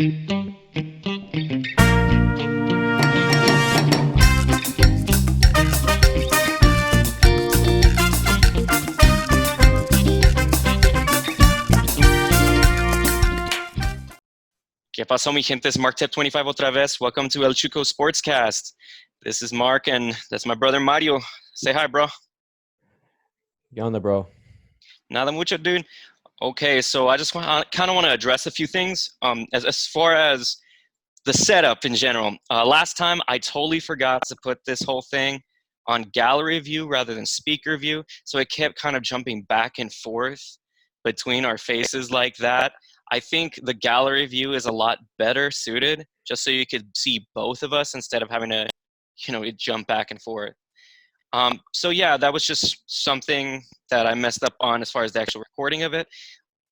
¿Qué pasó, mi gente? Es Mark Tep 25 otra vez. Welcome to El Chuco Sportscast. This is Mark, and that's my brother Mario. Say hi, bro. ¿Qué onda, bro? Nada mucho, dude. Okay, so I just kind of want to address a few things. As far as the setup in general. Last time, I totally forgot to put this whole thing on gallery view rather than speaker view, so it kept kind of jumping back and forth between our faces like that. I think the gallery view is a lot better suited, just so you could see both of us instead of having to, it jump back and forth. So yeah, that was just something that I messed up on as far as the actual recording of it.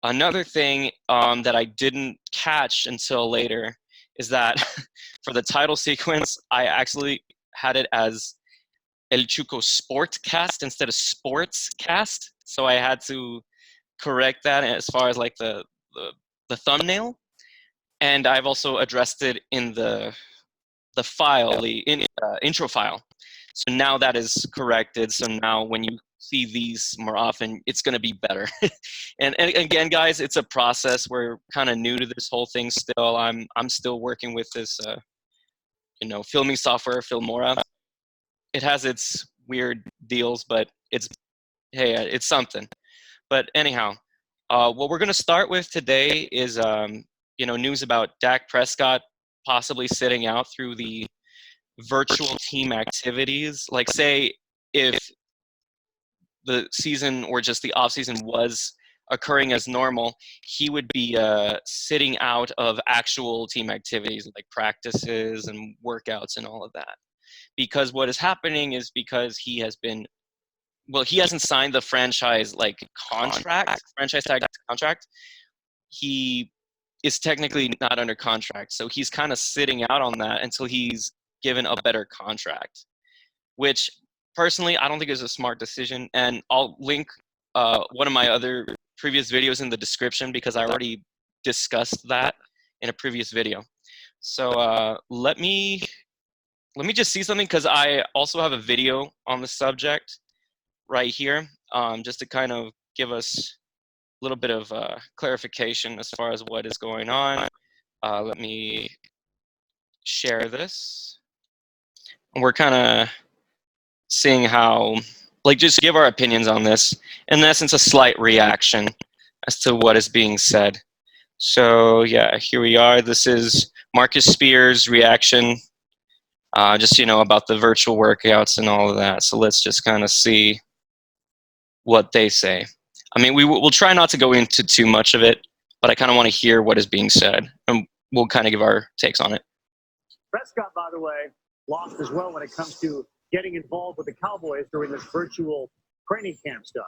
Another thing that I didn't catch until later is that for the title sequence, I actually had it as El Chuco Sportcast instead of Sportscast. So I had to correct that as far as like the thumbnail, and I've also addressed it in the file, the intro file. So now that is corrected. So now when you see these more often, it's going to be better. and again, guys, it's a process. We're kind of new to this whole thing still. I'm still working with this, filming software, Filmora. It has its weird deals, but it's something. But anyhow, what we're going to start with today is, news about Dak Prescott possibly sitting out through the virtual team activities. Like, say, if the season or just the off season was occurring as normal, he would be sitting out of actual team activities like practices and workouts and all of that. Because what is happening is because he hasn't signed the franchise franchise tag contract. He is technically not under contract. So he's kind of sitting out on that until he's given a better contract, which personally, I don't think is a smart decision. And I'll link one of my other previous videos in the description because I already discussed that in a previous video. So let me just see something, because I also have a video on the subject right here, just to kind of give us a little bit of clarification as far as what is going on. Let me share this. We're kind of seeing how, just give our opinions on this. In essence, a slight reaction as to what is being said. So yeah, here we are. This is Marcus Spears' reaction, just, about the virtual workouts and all of that. So let's just kind of see what they say. I mean, we'll try not to go into too much of it, but I kind of want to hear what is being said, and we'll kind of give our takes on it. Prescott, by the way, lost as well when it comes to getting involved with the Cowboys during this virtual training camp stuff.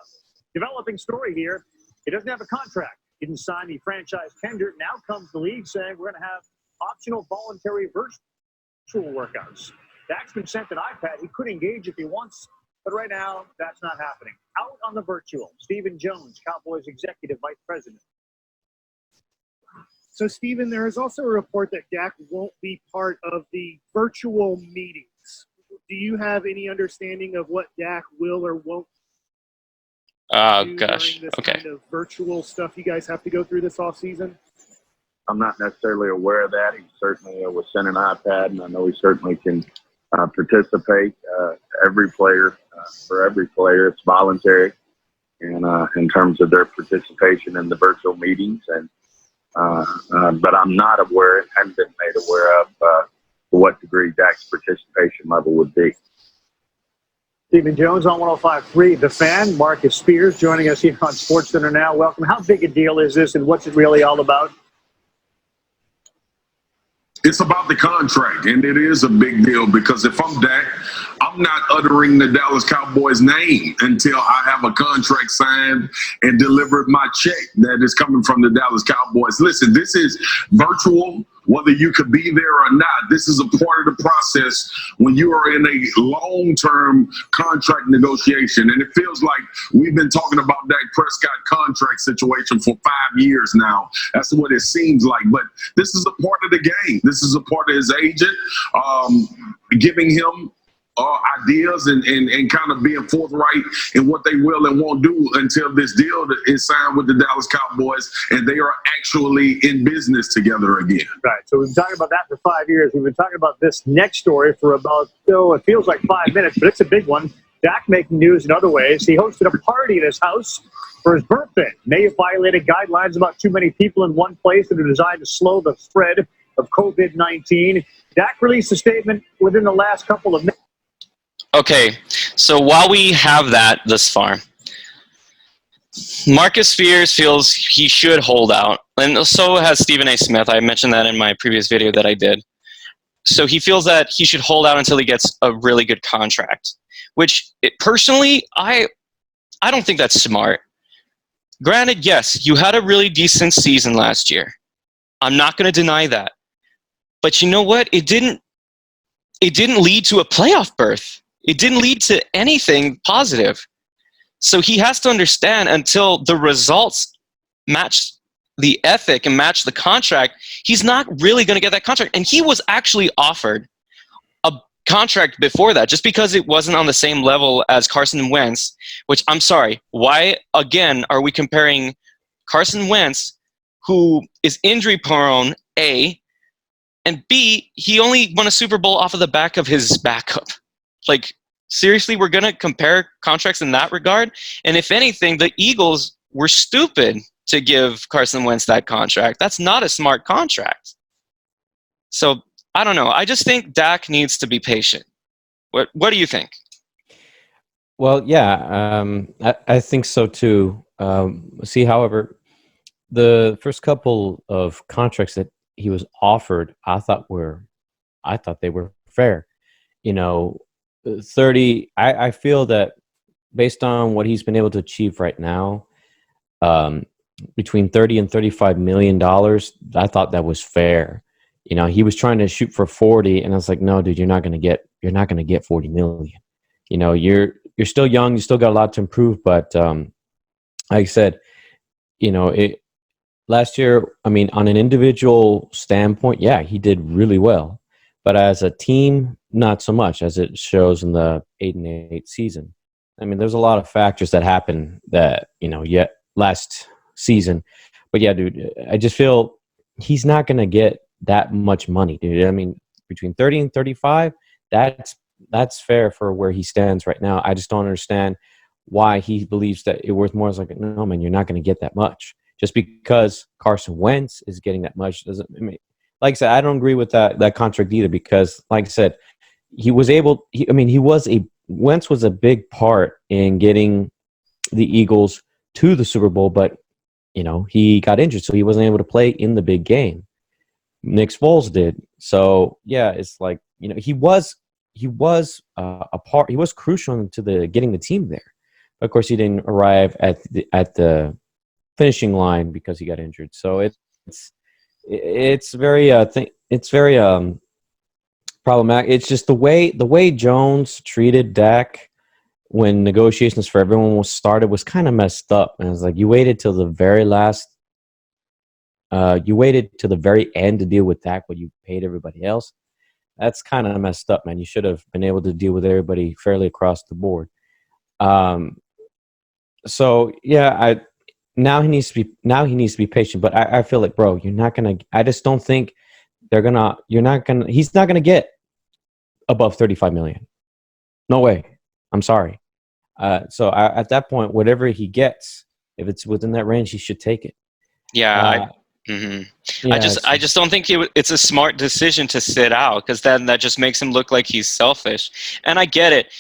Developing story here. He doesn't have a contract. Didn't sign the franchise tender. Now comes the league saying we're going to have optional voluntary virtual workouts. Dak's been sent an iPad. He could engage if he wants, but right now that's not happening. Out on the virtual, Stephen Jones, Cowboys Executive Vice President. So, Stephen, there is also a report that Dak won't be part of the virtual meetings. Do you have any understanding of what Dak will or won't do during this kind of virtual stuff you guys have to go through this offseason? I'm not necessarily aware of that. He certainly was sent an iPad, and I know he certainly can participate. Every player, for every player, it's voluntary, and in terms of their participation in the virtual meetings. And but I'm not aware, haven't been made aware of to what degree Dak's participation level would be. Stephen Jones on 105.3. The Fan, Marcus Spears, joining us here on SportsCenter now. Welcome. How big a deal is this, and what's it really all about? It's about the contract, and it is a big deal because if I'm Dak, I'm not uttering the Dallas Cowboys name until I have a contract signed and delivered my check that is coming from the Dallas Cowboys. Listen, this is virtual whether you could be there or not. This is a part of the process when you are in a long-term contract negotiation. And it feels like we've been talking about Dak Prescott contract situation for 5 years now. That's what it seems like. But this is a part of the game. This is a part of his agent giving him ideas and kind of being forthright in what they will and won't do until this deal is signed with the Dallas Cowboys and they are actually in business together again. Right. So we've been talking about that for 5 years. We've been talking about this next story for about, it feels like 5 minutes, but it's a big one. Dak making news in other ways. He hosted a party at his house for his birthday. May have violated guidelines about too many people in one place that are designed to slow the spread of COVID-19. Dak released a statement within the last couple of minutes. Okay, so while we have that thus far, Marcus Spears feels he should hold out, and so has Stephen A. Smith. I mentioned that in my previous video that I did. So he feels that he should hold out until he gets a really good contract, which personally, I don't think that's smart. Granted, yes, you had a really decent season last year. I'm not going to deny that. But you know what? It didn't lead to a playoff berth. It didn't lead to anything positive. So he has to understand until the results match the ethic and match the contract, he's not really going to get that contract. And he was actually offered a contract before that just because it wasn't on the same level as Carson Wentz, which I'm sorry, why again are we comparing Carson Wentz, who is injury prone, A, and B, he only won a Super Bowl off of the back of his backup. Like, seriously, we're going to compare contracts in that regard? And if anything, the Eagles were stupid to give Carson Wentz that contract. That's not a smart contract. So, I don't know. I just think Dak needs to be patient. What do you think? Well, yeah, I think so too. However, the first couple of contracts that he was offered, I thought they were fair. 30. I feel that based on what he's been able to achieve right now, between $30 and $35 million, I thought that was fair. He was trying to shoot for 40, and I was like, no, dude, you're not going to get 40 million. You're still young, you still got a lot to improve, but like I said, last year, on an individual standpoint, yeah, he did really well. But as a team, not so much, as it shows in the 8-8 season. There's a lot of factors that happened that, yet last season. But yeah, dude, I just feel he's not going to get that much money, dude. Between 30 and 35, that's fair for where he stands right now. I just don't understand why he believes that it's worth more. It's like, no, man, you're not going to get that much. Just because Carson Wentz is getting that much doesn't. Like I said, I don't agree with that contract either. Because, like I said, Wentz was a big part in getting the Eagles to the Super Bowl, but he got injured, so he wasn't able to play in the big game. Nick Foles did. So yeah, it's like he was a part. He was crucial to getting the team there. Of course, he didn't arrive at the finishing line because he got injured. So it's very problematic. It's just the way Jones treated Dak when negotiations for everyone was started was kind of messed up. And it's like you waited till the very end to deal with Dak, what you paid everybody else. That's kind of messed up, man. You should have been able to deal with everybody fairly across the board. So yeah, now he needs to be patient. But I feel like, bro, you're not gonna. I just don't think he's not gonna get above 35 million. No way. I'm sorry. So at that point, whatever he gets, if it's within that range, he should take it. Yeah. Yeah, I just don't think it's a smart decision to sit out, because then that just makes him look like he's selfish. And I get it.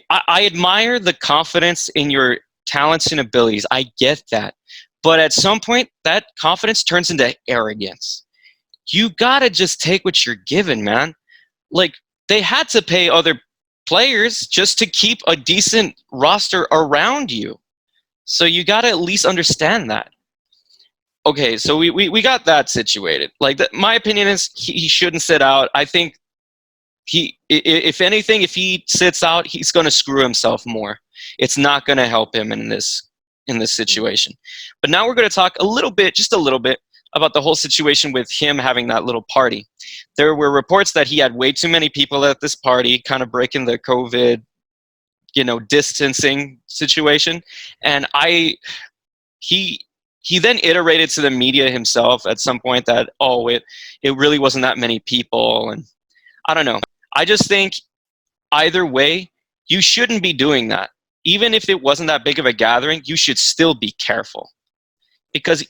I admire the confidence in your talents and abilities. I get that. But at some point, that confidence turns into arrogance. You got to just take what you're given, man. Like, they had to pay other players just to keep a decent roster around you. So you got to at least understand that. okay, so we got that situated. Like, my opinion is he shouldn't sit out. I think if anything, if he sits out, he's going to screw himself more. It's not going to help him in this situation. But now we're going to talk just a little bit, about the whole situation with him having that little party. There were reports that he had way too many people at this party, kind of breaking the COVID, distancing situation. And he then iterated to the media himself at some point that, it really wasn't that many people. And I don't know. I just think either way, you shouldn't be doing that. Even if it wasn't that big of a gathering, you should still be careful. Because,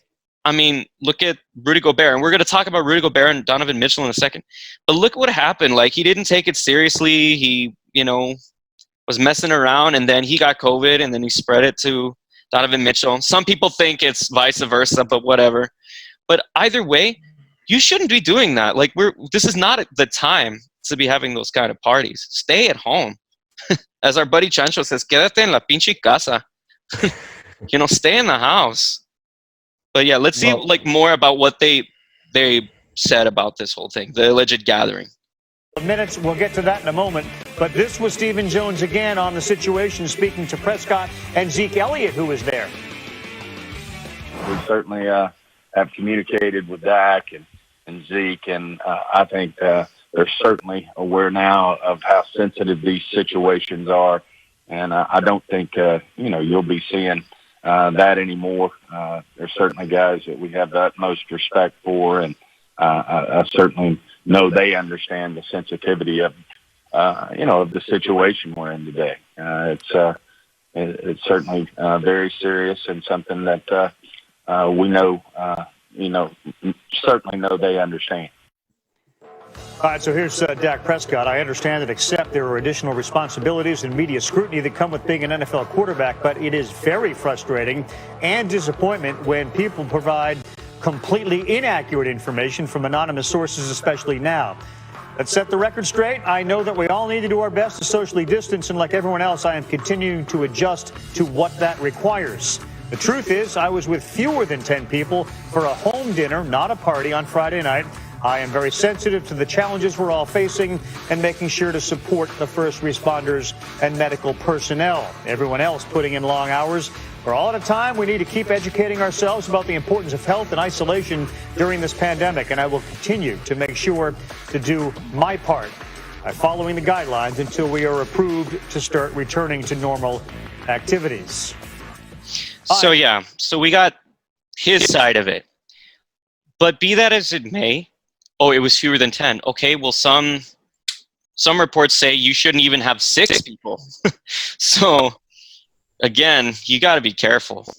look at Rudy Gobert. And we're going to talk about Rudy Gobert and Donovan Mitchell in a second. But look what happened. Like, he didn't take it seriously. He, was messing around, and then he got COVID, and then he spread it to Donovan Mitchell. Some people think it's vice versa, but whatever. But either way, you shouldn't be doing that. Like, this is not the time to be having those kind of parties. Stay at home. As our buddy Chancho says, quédate en la pinche casa. Stay in the house. But yeah, let's see more about what they said about this whole thing, the alleged gathering. Minutes, we'll get to that in a moment. But this was Stephen Jones again on the situation, speaking to Prescott and Zeke Elliott, who was there. We certainly have communicated with Dak and Zeke, and I think they're certainly aware now of how sensitive these situations are. And I don't think, you'll be seeing that anymore. There's certainly guys that we have the utmost respect for, and I certainly know they understand the sensitivity of, of the situation we're in today. It's certainly very serious and something that we know, certainly know they understand. All right, so here's Dak Prescott. I understand that except there are additional responsibilities and media scrutiny that come with being an NFL quarterback, but it is very frustrating and disappointment when people provide completely inaccurate information from anonymous sources, especially now. Let's set the record straight. I know that we all need to do our best to socially distance, and like everyone else, I am continuing to adjust to what that requires. The truth is, I was with fewer than 10 people for a home dinner, not a party, on Friday night. I am very sensitive to the challenges we're all facing and making sure to support the first responders and medical personnel. Everyone else putting in long hours. We're all at a time we need to keep educating ourselves about the importance of health and isolation during this pandemic, and I will continue to make sure to do my part by following the guidelines until we are approved to start returning to normal activities. So we got his side of it. But be that as it may, it was fewer than 10. Okay, well, some reports say you shouldn't even have 6 people. So, again, you got to be careful.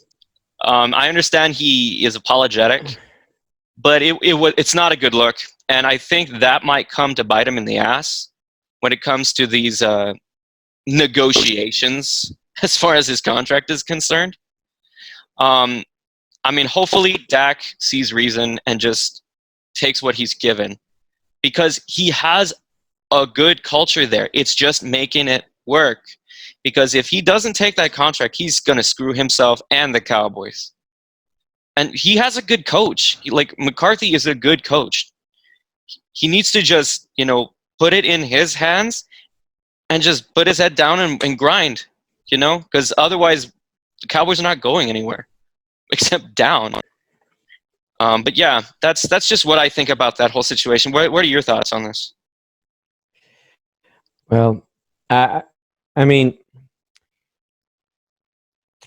I understand he is apologetic, but it's not a good look. And I think that might come to bite him in the ass when it comes to these negotiations as far as his contract is concerned. Hopefully Dak sees reason and just takes what he's given, because he has a good culture there. It's just making it work, because if he doesn't take that contract, he's going to screw himself and the Cowboys. And he has a good coach. McCarthy is a good coach. He needs to just, put it in his hands and just put his head down and grind, because otherwise the Cowboys are not going anywhere except down. But yeah, that's just what I think about that whole situation. What are your thoughts on this? Well, to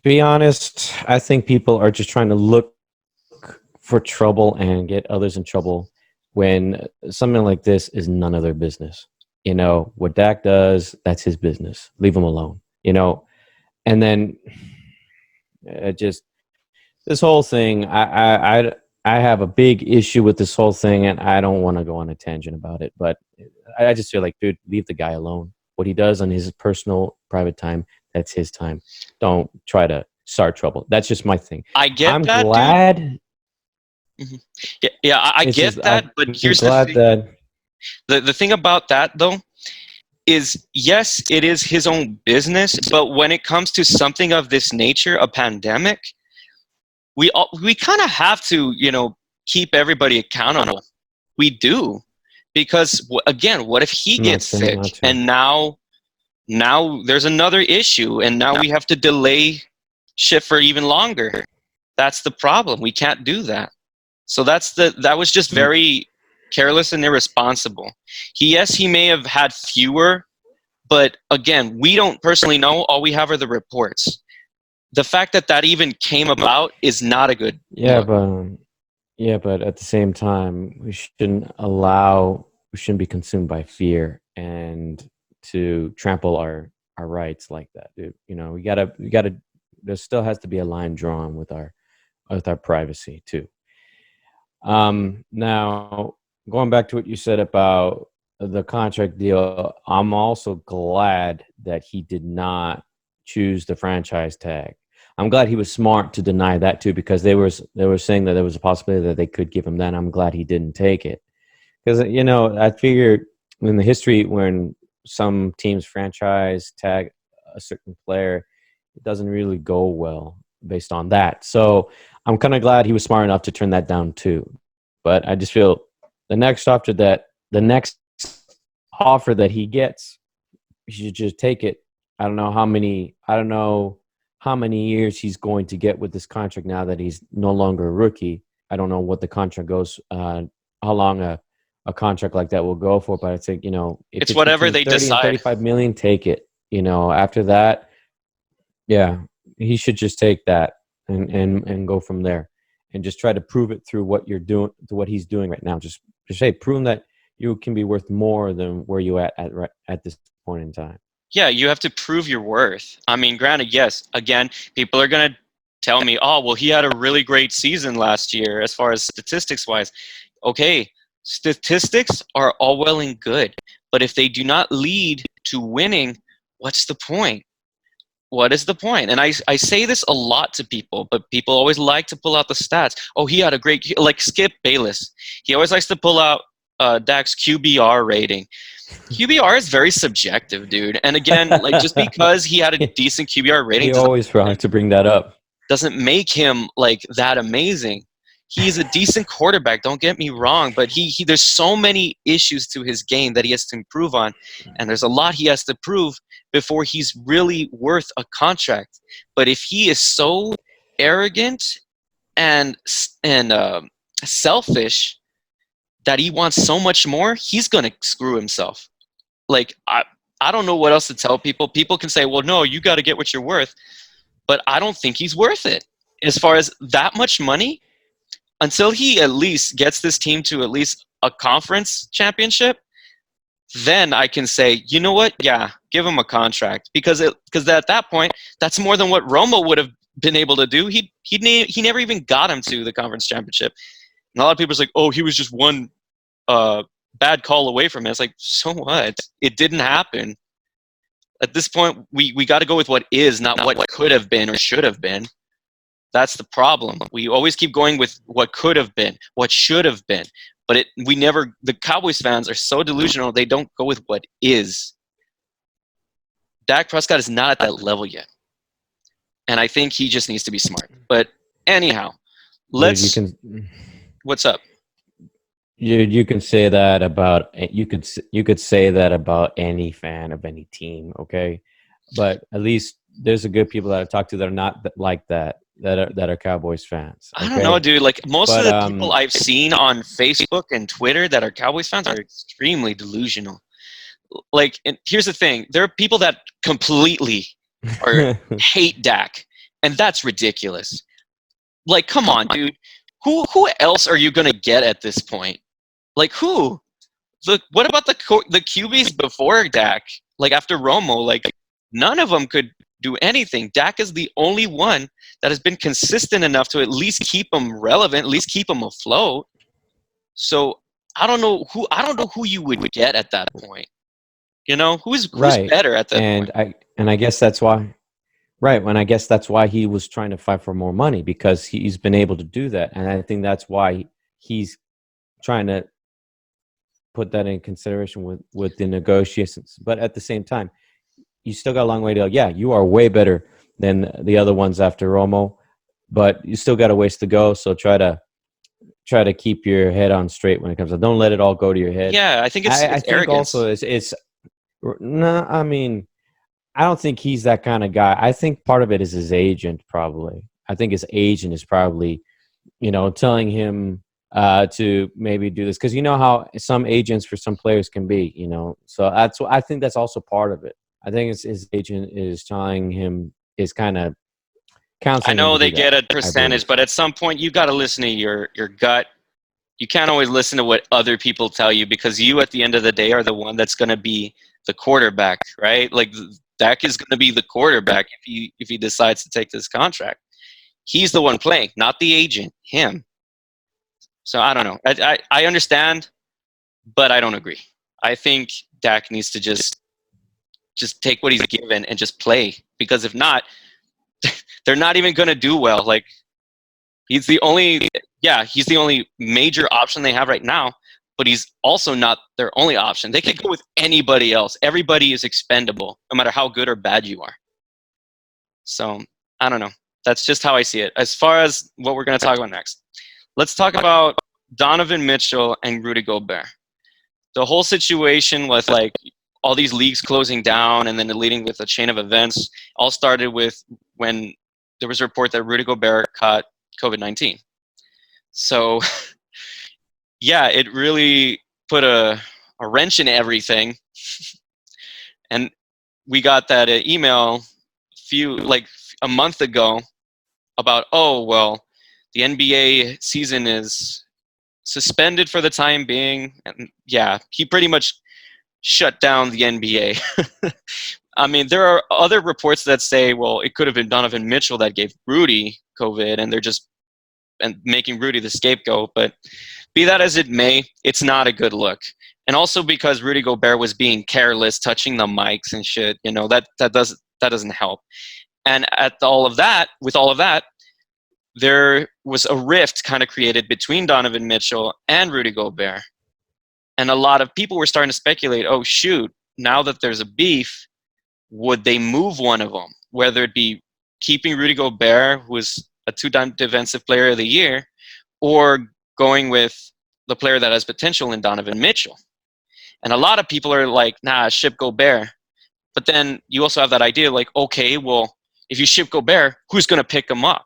be honest, I think people are just trying to look for trouble and get others in trouble when something like this is none of their business. What Dak does, that's his business. Leave him alone. And then this whole thing, I have a big issue with this whole thing, and I don't want to go on a tangent about it, but I just feel like, dude, leave the guy alone. What he does on his personal, private time, that's his time. Don't try to start trouble. That's just my thing. I get I'm that, glad. Dude. Yeah, I get that, but here's the thing. The thing about that, though, is, yes, it is his own business, but when it comes to something of this nature, a pandemic, we kind of have to, keep everybody accountable. We do, because again, what if he gets sick and now there's another issue, and now we have to delay shit for even longer? That's the problem. We can't do that. So that was just very careless and irresponsible. He may have had fewer, but again, we don't personally know. All we have are the reports. The fact that even came about is not a good look. But at the same time, we shouldn't be consumed by fear and to trample our rights like that, dude. We gotta. There still has to be a line drawn with our privacy too. Now, going back to what you said about the contract deal, I'm also glad that he did not choose the franchise tag. I'm glad he was smart to deny that too, because they were saying that there was a possibility that they could give him that. And I'm glad he didn't take it, because I figured in the history when some teams franchise tag a certain player, it doesn't really go well based on that. So I'm kind of glad he was smart enough to turn that down too. But I just feel the next offer that he gets, he should just take it. I don't know how many years he's going to get with this contract now that he's no longer a rookie. I don't know what the contract goes, how long a contract like that will go for, but I think, if it's whatever they decide. 35 million, take it. After that, yeah, he should just take that and go from there, and just try to prove it through what you're doing, to what he's doing right now. Just say, prove that you can be worth more than where you at this point in time. Yeah, you have to prove your worth. I mean, granted, yes, again, people are going to tell me, oh, well, he had a really great season last year as far as statistics-wise. Okay, statistics are all well and good, but if they do not lead to winning, what's the point? What is the point? And I say this a lot to people, but people always like to pull out the stats. Oh, he had a great, like Skip Bayless. He always likes to pull out Dak's QBR rating. QBR is very subjective, dude. And again, like, just because he had a decent QBR rating, he always tries to bring that up, doesn't make him like that amazing. He's a decent quarterback, don't get me wrong, but he there's so many issues to his game that he has to improve on, and there's a lot he has to prove before he's really worth a contract. But if he is so arrogant and selfish that he wants so much more, he's going to screw himself. Like, I don't know what else to tell people. People can say, well, no, you got to get what you're worth. But I don't think he's worth it. As far as that much money, until he at least gets this team to at least a conference championship, then I can say, you know what? Yeah, give him a contract. Because at that point, that's more than what Romo would have been able to do. He never even got him to the conference championship. And a lot of people are like, oh, he was just one bad call away from it. It's like, so what? It didn't happen. At this point, we got to go with what is, not what could have been or should have been. That's the problem. We always keep going with what could have been, what should have been. But the Cowboys fans are so delusional, they don't go with what is. Dak Prescott is not at that level yet. And I think he just needs to be smart. But anyhow, what's up? You can say that about you could say that about any fan of any team, okay? But at least there's a good people that I talk to that are not like that are Cowboys fans. Okay? I don't know, dude. Like most of the people I've seen on Facebook and Twitter that are Cowboys fans are extremely delusional. Like, and here's the thing: there are people that completely hate Dak, and that's ridiculous. Like, come on, dude. Who else are you gonna get at this point? Like, who? What about the QBs before Dak? Like, after Romo, like, none of them could do anything. Dak is the only one that has been consistent enough to at least keep him relevant, at least keep him afloat. So I don't know who you would get at that point. You know, who's better at that point? I guess that's why. Right, and I guess that's why he was trying to fight for more money, because he's been able to do that, and I think that's why he's trying to put that in consideration with the negotiations. But at the same time, you still got a long way to go. Yeah, you are way better than the other ones after Romo, but you still got a ways to go. So try to keep your head on straight when it comes to. Don't let it all go to your head. Yeah, I think it's I think arrogance. also it's no. I mean, I don't think he's that kind of guy. I think part of it is his agent, probably. I think his agent is probably, telling him to maybe do this, because you know how some agents for some players can be. So I think that's also part of it. I think it's his agent is telling him, is kind of counseling. I know him to they do get that, a percentage, but at some point you got to listen to your gut. You can't always listen to what other people tell you, because you, at the end of the day, are the one that's going to be the quarterback, right? Like, Dak is going to be the quarterback if he decides to take this contract. He's the one playing, not the agent, him. So I don't know. I understand, but I don't agree. I think Dak needs to just take what he's given and just play, because if not, they're not even going to do well. Like, he's the only major option they have right now, but he's also not their only option. They can go with anybody else. Everybody is expendable, no matter how good or bad you are. So I don't know. That's just how I see it. As far as what we're going to talk about next, let's talk about Donovan Mitchell and Rudy Gobert. The whole situation with, like, all these leagues closing down and then leading with a chain of events all started with when there was a report that Rudy Gobert caught COVID-19. So, yeah, it really put a wrench in everything. And we got that email a month ago about, oh, well, the NBA season is suspended for the time being. And yeah, he pretty much shut down the NBA. I mean, there are other reports that say, well, it could have been Donovan Mitchell that gave Rudy COVID, and they're just making Rudy the scapegoat. But be that as it may, it's not a good look. And also because Rudy Gobert was being careless, touching the mics and shit, that doesn't help. And with all of that, there was a rift kind of created between Donovan Mitchell and Rudy Gobert. And a lot of people were starting to speculate, oh, shoot, now that there's a beef, would they move one of them? Whether it be keeping Rudy Gobert, who was a two-time Defensive Player of the Year, or going with the player that has potential in Donovan Mitchell. And a lot of people are like, nah, ship Gobert. But then you also have that idea, like, okay, well, if you ship Gobert, who's going to pick him up?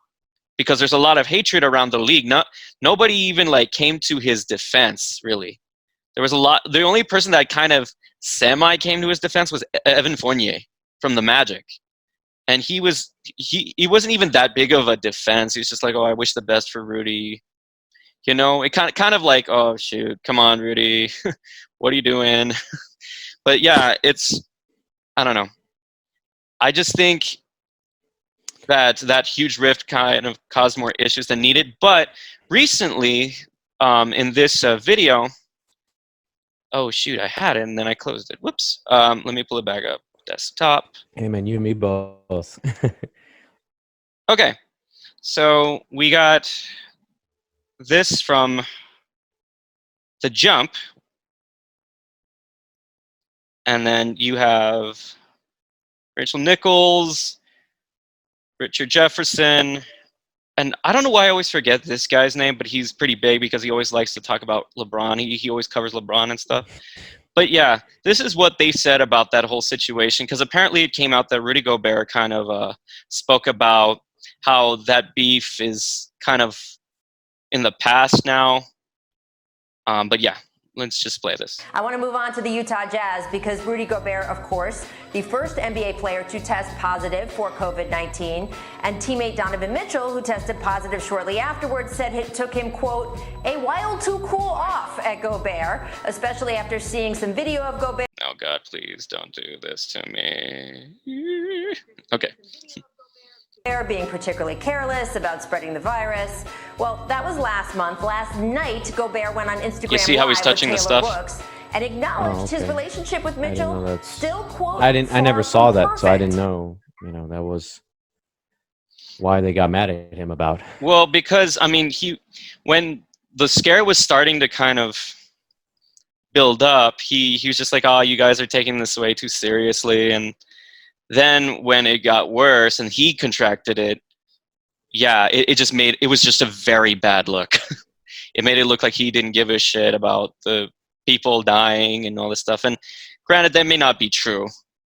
Because there's a lot of hatred around the league. Nobody even came to his defense, really. There was a lot. The only person that kind of semi came to his defense was Evan Fournier from the Magic. And he wasn't even that big of a defense. He was just like, oh, I wish the best for Rudy. It kind of like, oh, shoot, come on, Rudy. What are you doing? But yeah, I don't know. I just think that huge rift kind of caused more issues than needed. But recently, in this video, oh, shoot, I had it, and then I closed it. Whoops. Let me pull it back up. Desktop. Hey, man, you and me both. Okay. So we got this from The Jump. And then you have Rachel Nichols, Richard Jefferson, and I don't know why I always forget this guy's name, but he's pretty big because he always likes to talk about LeBron. He always covers LeBron and stuff. But yeah, this is what they said about that whole situation, because apparently it came out that Rudy Gobert kind of spoke about how that beef is kind of in the past now. But yeah, let's just play this. I want to move on to the Utah Jazz because Rudy Gobert, of course, the first NBA player to test positive for COVID-19, and teammate Donovan Mitchell, who tested positive shortly afterwards, said it took him, quote, a while to cool off at Gobert, especially after seeing some video of Gobert. Oh, God, please don't do this to me. Okay. Being particularly careless about spreading the virus. Well, that was last month. Last night, Gobert went on Instagram You see how he's Live touching the with Taylor stuff? Brooks and acknowledged his relationship with Mitchell. Still, quote, I never saw that, perfect. so I didn't know. That was why they got mad at him about. Well, because I mean, when the scare was starting to kind of build up, he was just like, "Oh, you guys are taking this way too seriously." And then when it got worse and he contracted it, yeah, it was just a very bad look. It made it look like he didn't give a shit about the people dying and all this stuff. And granted, that may not be true.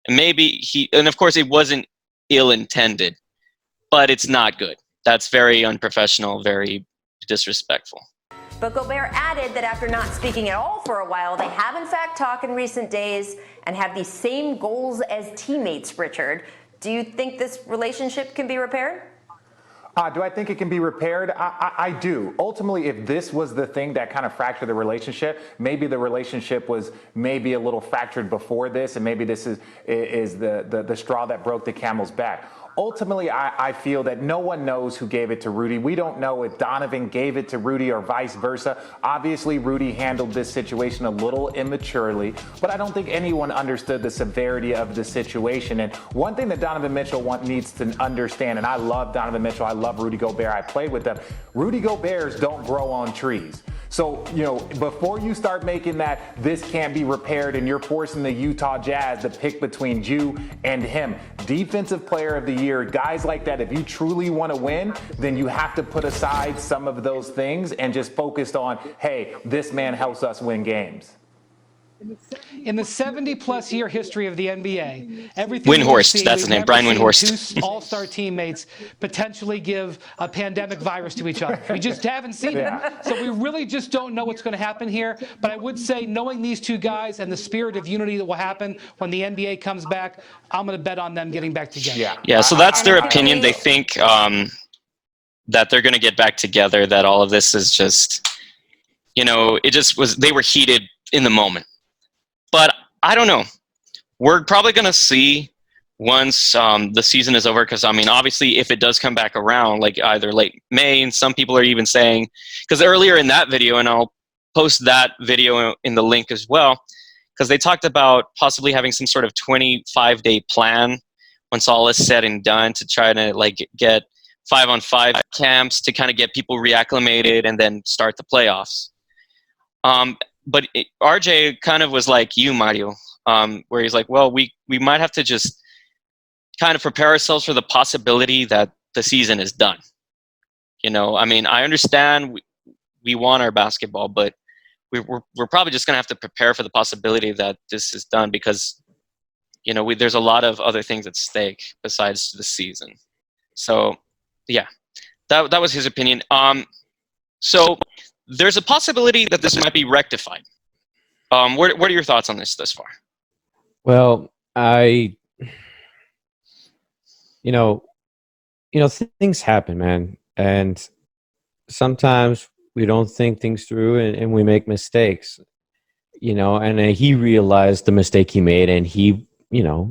And and of course it wasn't ill-intended, but it's not good. That's very unprofessional, very disrespectful. But Gobert added that after not speaking at all for a while, they have in fact talked in recent days and have the same goals as teammates, Richard. Do you think this relationship can be repaired? Do I think it can be repaired? I do. Ultimately, if this was the thing that kind of fractured the relationship, maybe the relationship was maybe a little fractured before this, and maybe this is the straw that broke the camel's back. Ultimately, I feel that no one knows who gave it to Rudy. We don't know if Donovan gave it to Rudy or vice versa. Obviously, Rudy handled this situation a little immaturely, but I don't think anyone understood the severity of the situation. And one thing that Donovan Mitchell needs to understand, and I love Donovan Mitchell, I love Rudy Gobert, I played with them. Rudy Goberts don't grow on trees. So, before you start making this can't be repaired and you're forcing the Utah Jazz to pick between you and him, defensive player of the year, guys like that, if you truly want to win, then you have to put aside some of those things and just focus on, hey, this man helps us win games. In the 70-plus year history of the NBA, everything Windhorst, that's his name, Brian Windhorst. Two all-star teammates potentially give a pandemic virus to each other. We just haven't seen it. So we really just don't know what's going to happen here. But I would say, knowing these two guys and the spirit of unity that will happen when the NBA comes back, I'm going to bet on them getting back together. Yeah, so that's their opinion. They think that they're going to get back together, that all of this is just, they were heated in the moment. But I don't know. We're probably going to see once the season is over, because, obviously, if it does come back around, like either late May, and some people are even saying, because earlier in that video, and I'll post that video in the link as well, because they talked about possibly having some sort of 25-day plan once all is said and done to try to get 5-on-5 camps to kind of get people reacclimated and then start the playoffs. But RJ kind of was like you, Mario, where he's like, well, we might have to just kind of prepare ourselves for the possibility that the season is done. I understand we want our basketball, but we're probably just going to have to prepare for the possibility that this is done, because, there's a lot of other things at stake besides the season. So, yeah, that was his opinion. So there's a possibility that this might be rectified. What are your thoughts on this thus far? Well, things happen, man. And sometimes we don't think things through and we make mistakes, and he realized the mistake he made and he,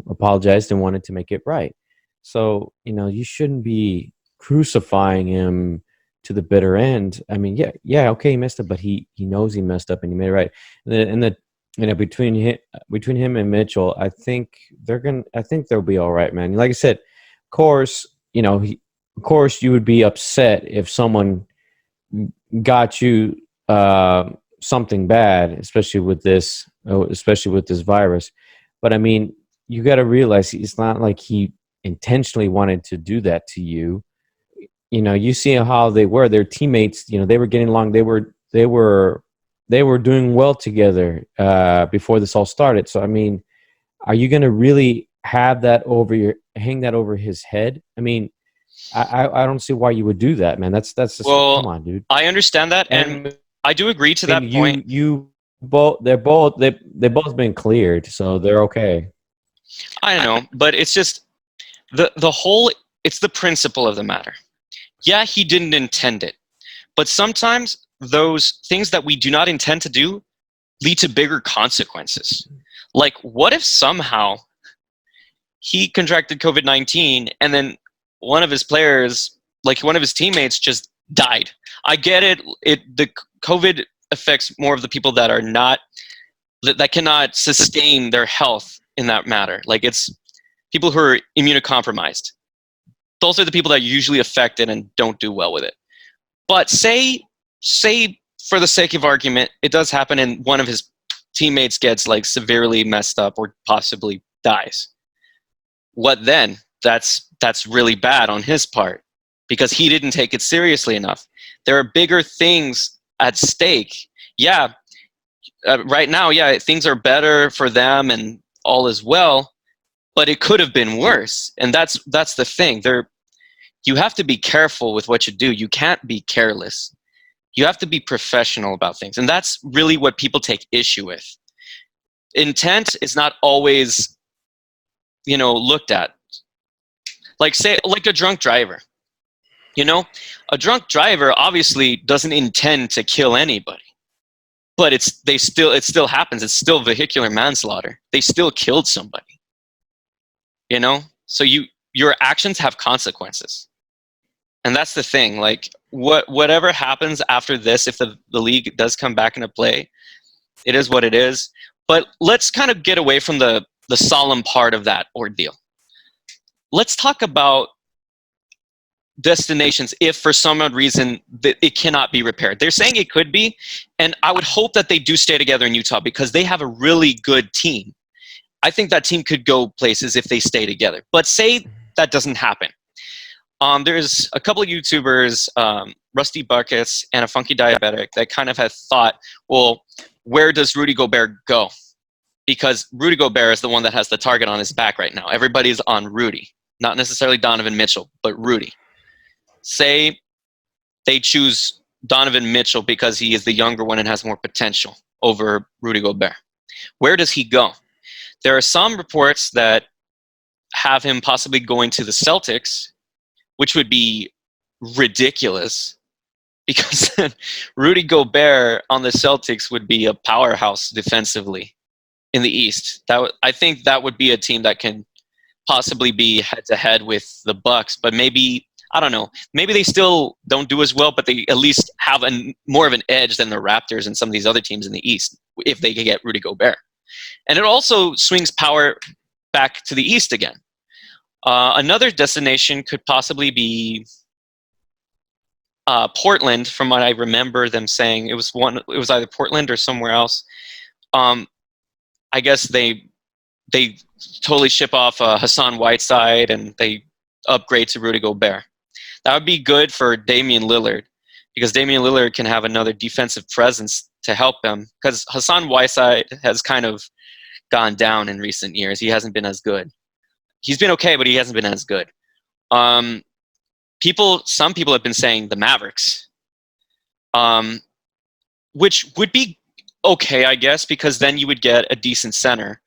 apologized and wanted to make it right. So, you shouldn't be crucifying him to the bitter end. Okay, he messed up, but he knows he messed up and he made it right. And between him and Mitchell, I think they'll be all right, man. Like I said, of course, you would be upset if someone got you something bad, especially with this virus. But you got to realize it's not like he intentionally wanted to do that to you. You see how they were. Their teammates, they were getting along. They were doing well together before this all started. So, are you going to really have that hang that over his head? I don't see why you would do that, man. That's just, come on, dude. I understand that, and I do agree to that point. They've both been cleared, so they're okay. I know, but it's just it's the principle of the matter. Yeah, he didn't intend it. But sometimes those things that we do not intend to do lead to bigger consequences. Like, what if somehow he contracted COVID-19 and then one of his players, one of his teammates, just died? I get it. The COVID affects more of the people that are not, that cannot sustain their health in that matter. It's people who are immunocompromised. Those are the people that are usually affected and don't do well with it. But say for the sake of argument, it does happen and one of his teammates gets severely messed up or possibly dies. What then? That's really bad on his part, because he didn't take it seriously enough. There are bigger things at stake. Yeah, right now, yeah, things are better for them and all is well, but it could have been worse. And that's the thing. You have to be careful with what you do. You can't be careless. You have to be professional about things. And that's really what people take issue with. Intent is not always, looked at. Like a drunk driver. A drunk driver obviously doesn't intend to kill anybody. But it still happens. It's still vehicular manslaughter. They still killed somebody. So your actions have consequences. And that's the thing. Like whatever happens after this, if the league does come back into play, it is what it is. But let's kind of get away from the solemn part of that ordeal. Let's talk about destinations if for some odd reason that it cannot be repaired. They're saying it could be, and I would hope that they do stay together in Utah because they have a really good team. I think that team could go places if they stay together. But say that doesn't happen. There's a couple of YouTubers, Rusty Buckets and Afunkydiabetic, that kind of have thought, well, where does Rudy Gobert go? Because Rudy Gobert is the one that has the target on his back right now. Everybody's on Rudy. Not necessarily Donovan Mitchell, but Rudy. Say they choose Donovan Mitchell because he is the younger one and has more potential over Rudy Gobert. Where does he go? There are some reports that have him possibly going to the Celtics, which would be ridiculous because Rudy Gobert on the Celtics would be a powerhouse defensively in the East. I think that would be a team that can possibly be head-to-head with the Bucks, but maybe, I don't know, maybe they still don't do as well, but they at least have more of an edge than the Raptors and some of these other teams in the East if they can get Rudy Gobert. And it also swings power back to the East again. Another destination could possibly be Portland, from what I remember them saying. It was either Portland or somewhere else. I guess they totally ship off Hassan Whiteside and they upgrade to Rudy Gobert. That would be good for Damian Lillard because Damian Lillard can have another defensive presence to help him because Hassan Whiteside has kind of gone down in recent years. He hasn't been as good. He's been okay, but he hasn't been as good. Some people have been saying the Mavericks, which would be okay, I guess, because then you would get a decent center.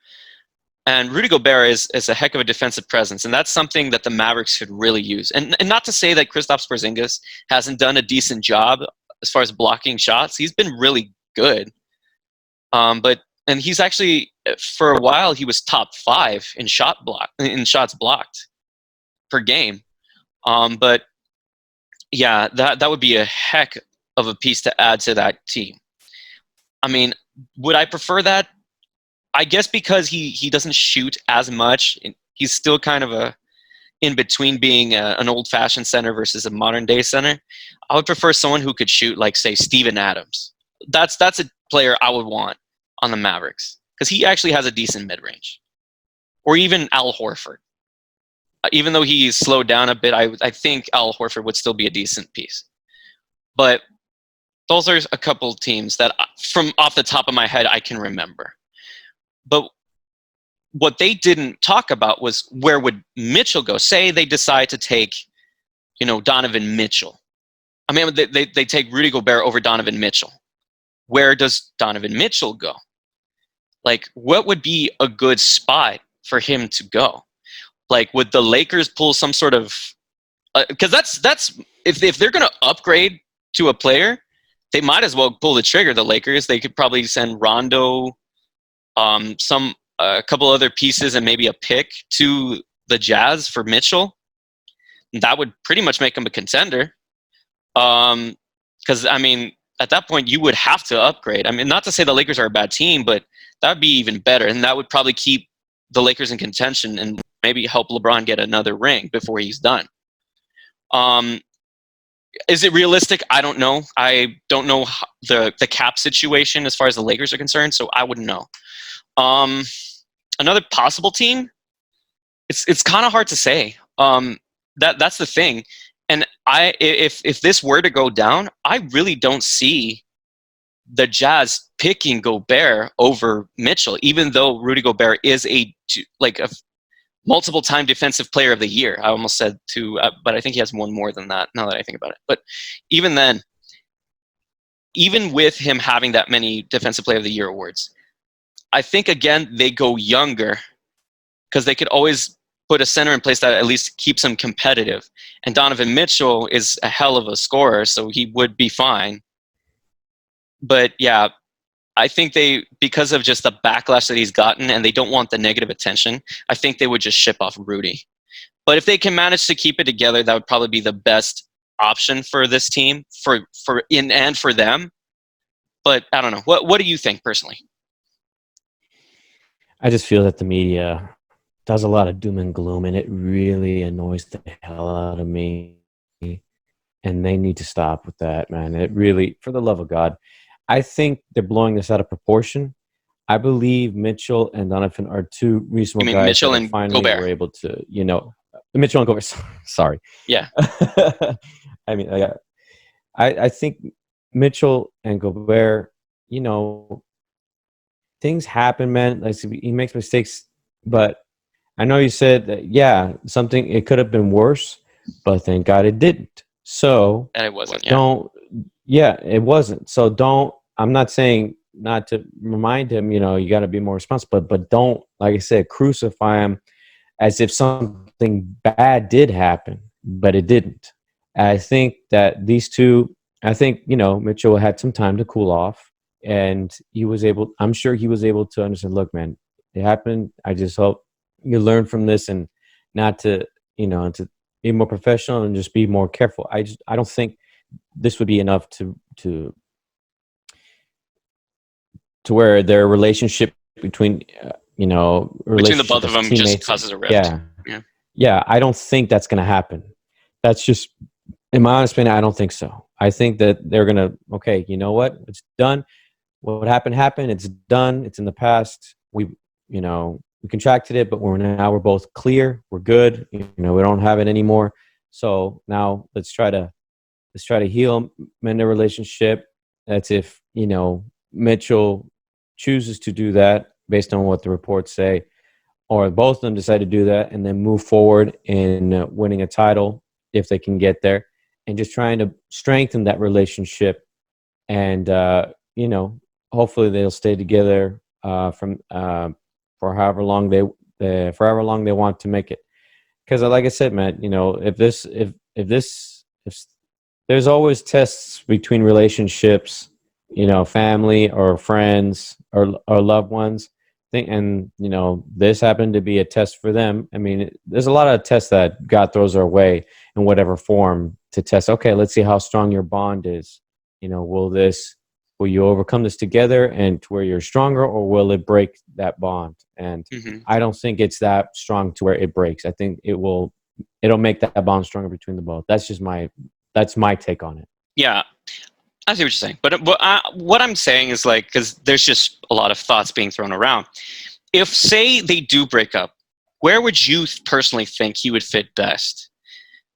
And Rudy Gobert is a heck of a defensive presence, and that's something that the Mavericks could really use. And not to say that Kristaps Porzingis hasn't done a decent job as far as blocking shots. He's been really good. And he's actually, for a while, he was top 5 in shots blocked per game. But yeah, that would be a heck of a piece to add to that team. I mean, would I prefer that? I guess because he doesn't shoot as much. He's still kind of in between being an old-fashioned center versus a modern-day center. I would prefer someone who could shoot, like, say, Steven Adams. That's a player I would want on the Mavericks because he actually has a decent mid-range. Or even Al Horford. Even though he's slowed down a bit, I think Al Horford would still be a decent piece. But those are a couple teams that, from off the top of my head, I can remember. But what they didn't talk about was where would Mitchell go? Say they decide to take, Donovan Mitchell. I mean, they take Rudy Gobert over Donovan Mitchell. Where does Donovan Mitchell go? Like, what would be a good spot for him to go? Like, would the Lakers pull some sort of because that's if they're going to upgrade to a player, they might as well pull the trigger. The Lakers, they could probably send Rondo, a couple other pieces, and maybe a pick to the Jazz for Mitchell. That would pretty much make them a contender. Because I mean, at that point, you would have to upgrade. I mean, not to say the Lakers are a bad team, but that would be even better, and that would probably keep the Lakers in contention and maybe help LeBron get another ring before he's done. Is it realistic? I don't know. I don't know the cap situation as far as the Lakers are concerned, so I wouldn't know. Another possible team, it's kind of hard to say. That's the thing. And if this were to go down, I really don't see the Jazz picking Gobert over Mitchell, even though Rudy Gobert is a multiple-time defensive player of the year. I almost said two, but I think he has one more than that now that I think about it. But even then, even with him having that many defensive player of the year awards, I think, again, they go younger because they could always put a center in place that at least keeps him competitive. And Donovan Mitchell is a hell of a scorer, so he would be fine. But, yeah, I think because of just the backlash that he's gotten and they don't want the negative attention, I think they would just ship off Rudy. But if they can manage to keep it together, that would probably be the best option for this team, for them. But I don't know. What do you think personally? I just feel that the media does a lot of doom and gloom, and it really annoys the hell out of me. And they need to stop with that, man. It really, for the love of God, I think they're blowing this out of proportion. I believe Mitchell and Donovan are two reasonable guys. Mitchell and finally Gobert were able to, Mitchell and Gobert. Sorry. Yeah. I mean, I think Mitchell and Gobert, things happen, man. Like, he makes mistakes, but I know you said that, it could have been worse, but thank God it didn't. So, and it wasn't. It wasn't. So I'm not saying not to remind him, you got to be more responsible, but don't, like I said, crucify him as if something bad did happen, but it didn't. I think that these two, Mitchell had some time to cool off, and I'm sure he was able to understand, look, man, it happened. I just hope you learn from this and not to, to be more professional and just be more careful. I don't think this would be enough to where their relationship between the both of them just causes a rift. Yeah. I don't think that's going to happen. That's just, in my honest opinion, I don't think so. I think that they're going to, okay, you know what? It's done. What happened. It's done. It's in the past. We contracted it, but we're both clear. We're good. We don't have it anymore. So now let's try to heal, mend the relationship. That's if, Mitchell chooses to do that based on what the reports say, or both of them decide to do that and then move forward in winning a title if they can get there, and just trying to strengthen that relationship. And, hopefully they'll stay together for however long they want to make it. Because like I said, man, if there's always tests between relationships, family or friends or loved ones. And this happened to be a test for them. I mean, there's a lot of tests that God throws our way in whatever form to test. Okay, let's see how strong your bond is. Will you overcome this together and to where you're stronger, or will it break that bond? And I don't think it's that strong to where it breaks. I think it'll make that bond stronger between the both. That's my take on it. Yeah, I see what you're saying. But what I'm saying is, because there's just a lot of thoughts being thrown around. If, say, they do break up, where would you personally think he would fit best?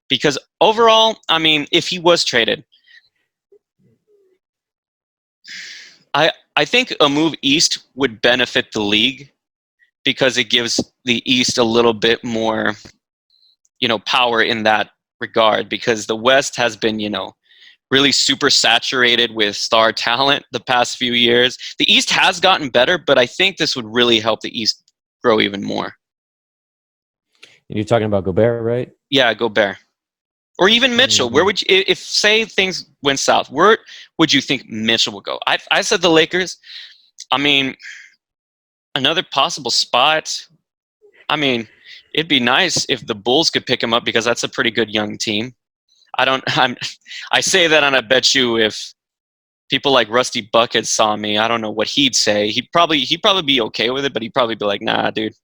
Because overall, I mean, if he was traded, I think a move east would benefit the league because it gives the East a little bit more, power in that regard, because the West has been, really super saturated with star talent the past few years. The East has gotten better, but I think this would really help the East grow even more. You're talking about Gobert, right? Yeah, Gobert. Or even Mitchell. Where would you, if say things went south, where would you think Mitchell would go? I said the Lakers. I mean, another possible spot. I mean, it'd be nice if the Bulls could pick him up, because that's a pretty good young team. I say that, and I bet you if people like Rusty Buckets saw me, I don't know what he'd say. He'd probably be okay with it, but he'd probably be like, nah, dude.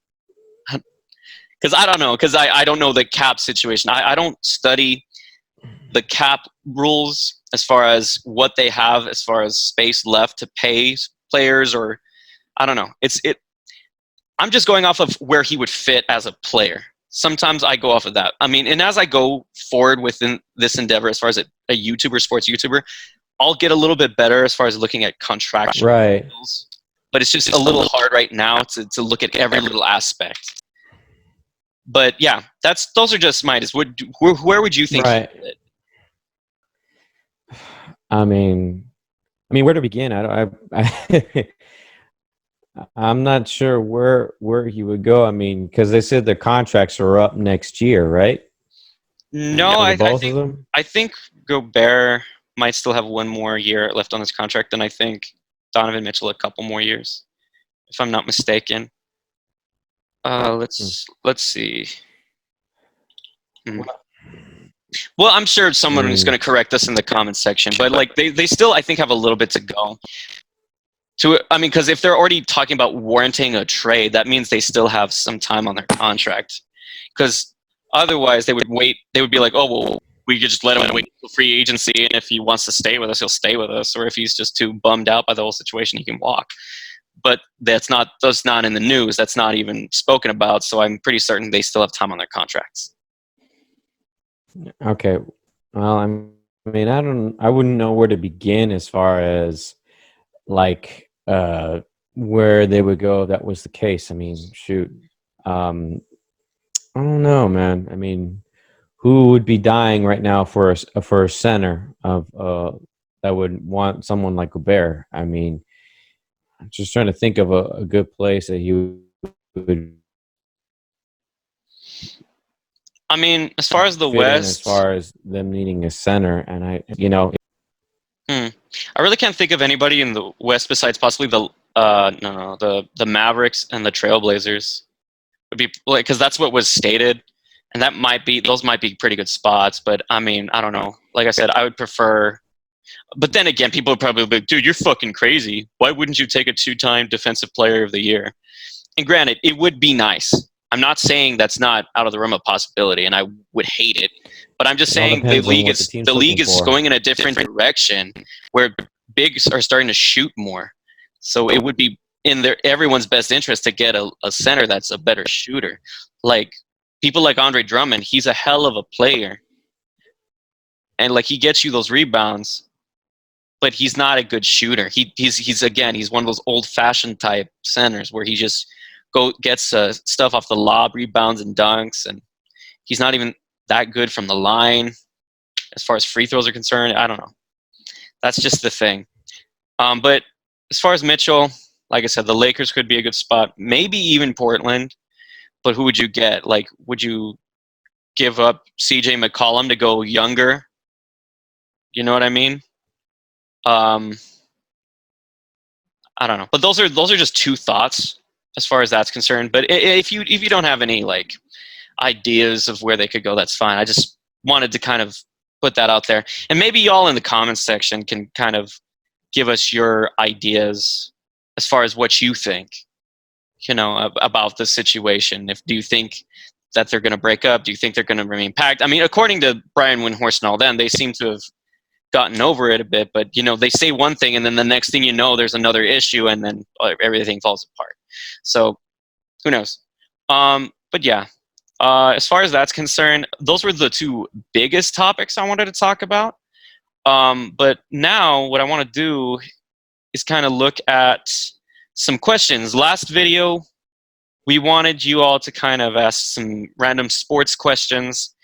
Because I don't know. Because I don't know the cap situation. I don't study the cap rules as far as what they have as far as space left to pay players, or I don't know. I'm just going off of where he would fit as a player. sometimes I go off of that. I mean, and as I go forward within this endeavor, as far as a YouTuber, sports YouTuber, I'll get a little bit better as far as looking at contractual deals. But it's just a little hard right now to look at every little aspect. But yeah, those are just mine. Where would you think? Right. I mean, where to begin? I'm not sure where he would go. I mean, because they said the contracts are up next year, right? No, I think Gobert might still have one more year left on his contract, and I think Donovan Mitchell a couple more years, if I'm not mistaken. Let's see. Well, I'm sure someone is going to correct us in the comments section, but like they still, I think, have a little bit to go. Because if they're already talking about warranting a trade, that means they still have some time on their contract. Because otherwise, they would wait. They would be like, "Oh, well, we could just let him wait for free agency, and if he wants to stay with us, he'll stay with us. Or if he's just too bummed out by the whole situation, he can walk." But that's not in the news. That's not even spoken about. So I'm pretty certain they still have time on their contracts. Okay. Well, I mean, I wouldn't know where to begin as far as like where they would go if that was the case. I mean, shoot. I don't know, man. I mean, who would be dying right now for a center of that would want someone like Gobert? I mean, I'm just trying to think of a good place that he would. I mean, as far as the West, as far as them needing a center, and I really can't think of anybody in the West besides possibly the Mavericks and the Trailblazers. Would be like, because that's what was stated, and those might be pretty good spots. But I mean, I don't know. Like I said, I would prefer. But then again, people would probably be like, "Dude, you're fucking crazy. Why wouldn't you take a 2-time Defensive Player of the Year?" And granted, it would be nice. I'm not saying that's not out of the realm of possibility, and I would hate it. But I'm just saying the league is going in a different direction where bigs are starting to shoot more. So it would be in everyone's best interest to get a center that's a better shooter. Like people like Andre Drummond, he's a hell of a player. And like he gets you those rebounds, but he's not a good shooter. He's one of those old-fashioned type centers where he just gets stuff off the lob, rebounds and dunks, and he's not even that good from the line as far as free throws are concerned. I don't know. That's just the thing. But as far as Mitchell, like I said, the Lakers could be a good spot. Maybe even Portland. But who would you get? Like, would you give up CJ McCollum to go younger? You know what I mean? I don't know. But those are just two thoughts as far as that's concerned. But if you don't have any like ideas of where they could go, that's fine. I just wanted to kind of put that out there, and maybe y'all in the comments section can kind of give us your ideas as far as what you think, about the situation. Do you think that they're going to break up? Do you think they're going to remain packed? I mean, according to Brian Windhorst and all them, they seem to have gotten over it a bit, but they say one thing and then the next thing you know, there's another issue and then everything falls apart. So who knows? But yeah, as far as that's concerned, those were the two biggest topics I wanted to talk about. But now what I want to do is kind of look at some questions. Last video, we wanted you all to kind of ask some random sports questions.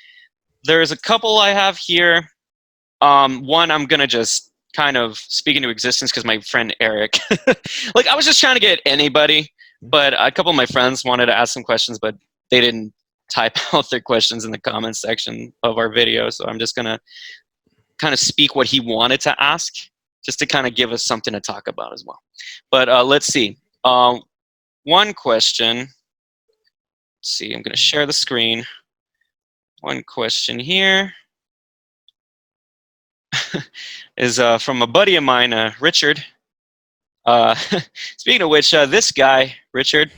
There's a couple I have here. One I'm going to just kind of speak into existence because my friend Eric, like I was just trying to get anybody, but a couple of my friends wanted to ask some questions, but they didn't type out their questions in the comments section of our video. So I'm just going to kind of speak what he wanted to ask just to kind of give us something to talk about as well. But let's see. One question. Let's see, I'm going to share the screen. One question here. is from a buddy of mine, Richard. Speaking of which, this guy, Richard,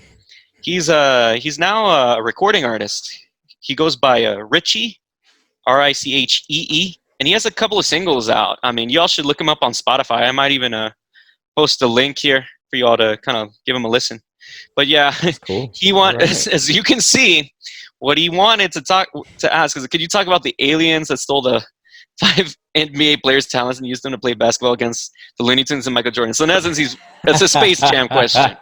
he's now a recording artist. He goes by Richie, Richee, and he has a couple of singles out. I mean, y'all should look him up on Spotify. I might even post a link here for y'all to kind of give him a listen. But yeah, cool. he as you can see, what he wanted to ask is, could you talk about the aliens that stole the 5 NBA players' talents and used them to play basketball against the Looney Tunes and Michael Jordan? So in essence, it's a Space Jam question.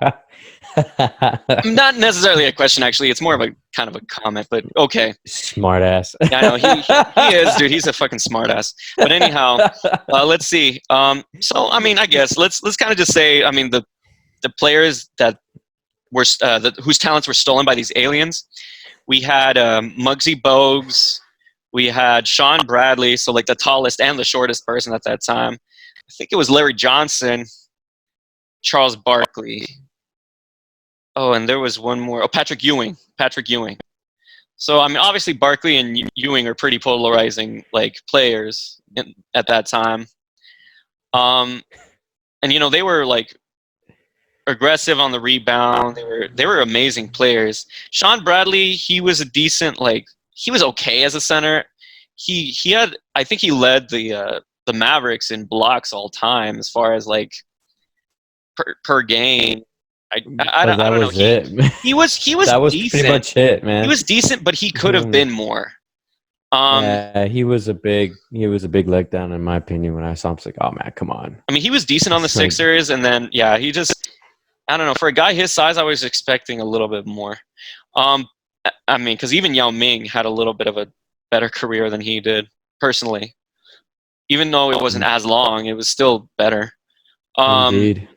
Not necessarily a question, actually. It's more of a kind of a comment, but okay. Smart ass. Yeah, I know he is, dude. He's a fucking smart ass. But anyhow, let's see. So I mean, I guess let's kind of just say, I mean, the players that were whose talents were stolen by these aliens. We had Muggsy Bogues. We had Sean Bradley, so like the tallest and the shortest person at that time. I think it was Larry Johnson, Charles Barkley. Oh, and there was one more. Oh, Patrick Ewing. So, I mean, obviously Barkley and Ewing are pretty polarizing, like, players at that time. And, you know, they were, like, aggressive on the rebound. They were amazing players. Sean Bradley, he was a decent, like, he was okay as a center. He had, I think he led the Mavericks in blocks all time as far as, like, per game. I don't know. He was that was decent. pretty much it, man. He was decent, but he could have been more. Yeah, he was a big letdown in my opinion when I saw him. It's like, oh man, come on. I mean, he was decent on the Sixers, and then he just, I don't know. For a guy his size, I was expecting a little bit more. I mean, because even Yao Ming had a little bit of a better career than he did personally. Even though it wasn't as long, it was still better. Indeed.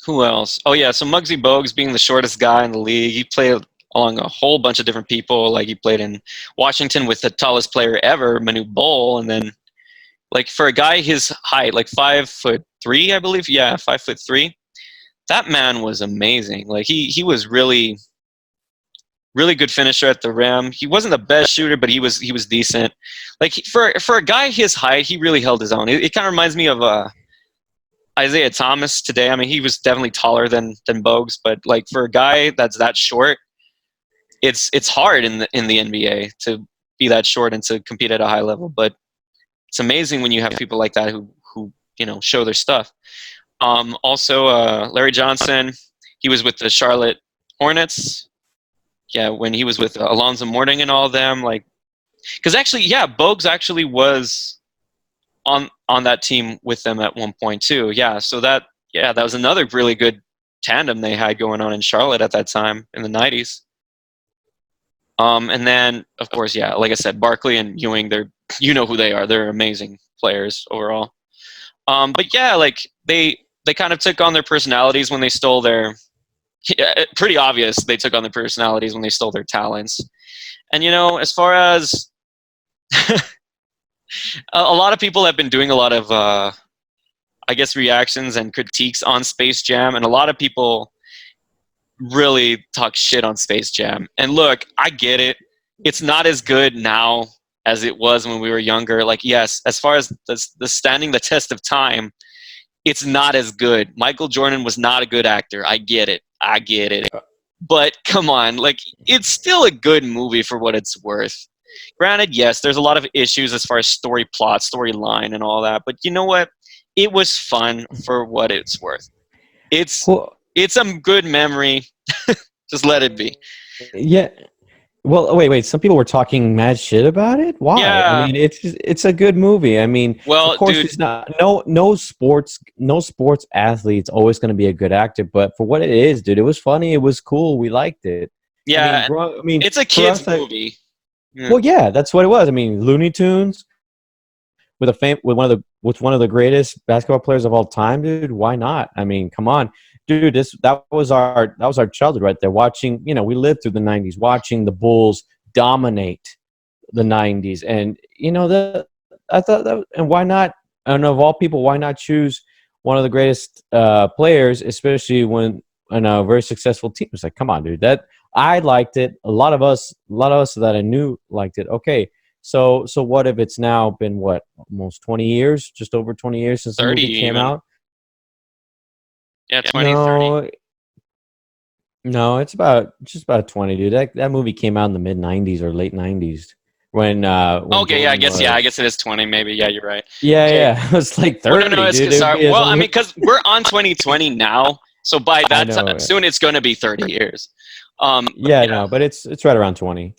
Who else? Oh, yeah, so Muggsy Bogues being the shortest guy in the league. He played along a whole bunch of different people. Like, he played in Washington with the tallest player ever, Manu Bol. And then, like, for a guy his height, like 5'3", I believe. Yeah, 5'3". That man was amazing. Like, he was really, really good finisher at the rim. He wasn't the best shooter, but he was decent. Like, for a guy his height, he really held his own. It kind of reminds me of Isaiah Thomas today. I mean, he was definitely taller than Bogues, but like for a guy that's that short, it's hard in the NBA to be that short and to compete at a high level. But it's amazing when you have people like that who you know, show their stuff. Also, Larry Johnson, he was with the Charlotte Hornets. Yeah, when he was with Alonzo Mourning and all of them, like, because actually, yeah, Bogues actually was on that team with them at one point too. Yeah, so that was another really good tandem they had going on in Charlotte at that time in the 90s. And then of course, yeah, like I said, Barkley and Ewing, you know who they are. They're amazing players overall. But yeah, like they kind of took on their personalities when they stole their pretty obvious they took on their personalities when they stole their talents. And you know, as far as a lot of people have been doing a lot of, I guess, reactions and critiques on Space Jam, and a lot of people really talk shit on Space Jam. And look, I get it. It's not as good now as it was when we were younger. Like, yes, as far as the standing the test of time, it's not as good. Michael Jordan was not a good actor. I get it. But come on, like, it's still a good movie for what it's worth. Granted, yes, there's a lot of issues as far as story plot, storyline, and all that. But you know what? It was fun for what it's worth. It's a good memory. Just let it be. Yeah. Well, wait. Some people were talking mad shit about it. Why? Yeah. I mean, it's a good movie. I mean, well, of course, dude, it's not. No sports athlete's always going to be a good actor. But for what it is, dude, it was funny. It was cool. We liked it. Yeah. I mean, it's a kids movie. Yeah. Well, yeah, that's what it was. I mean, Looney Tunes with one of the greatest basketball players of all time, dude. Why not? I mean, come on, dude. That was our childhood right there. Watching, you know, we lived through the '90s, watching the Bulls dominate the '90s, and you know I thought that. And why not? And of all people, why not choose one of the greatest players, especially when in a very successful team? It's like, come on, dude. I liked it. A lot of us that I knew liked it. Okay, so what if it's now been almost 20 years, just over 20 years since the movie came out? Yeah, 30. No, it's just about 20, dude. That movie came out in the mid 90s or late 90s when okay, yeah, I guess it is 20 maybe. Yeah, you're right. Yeah, okay. yeah. It was like 30. Well, no, dude. sorry. Well, I mean, because we're on 2020 now. So by that time, soon it's going to be 30 years. No, but it's right around 20.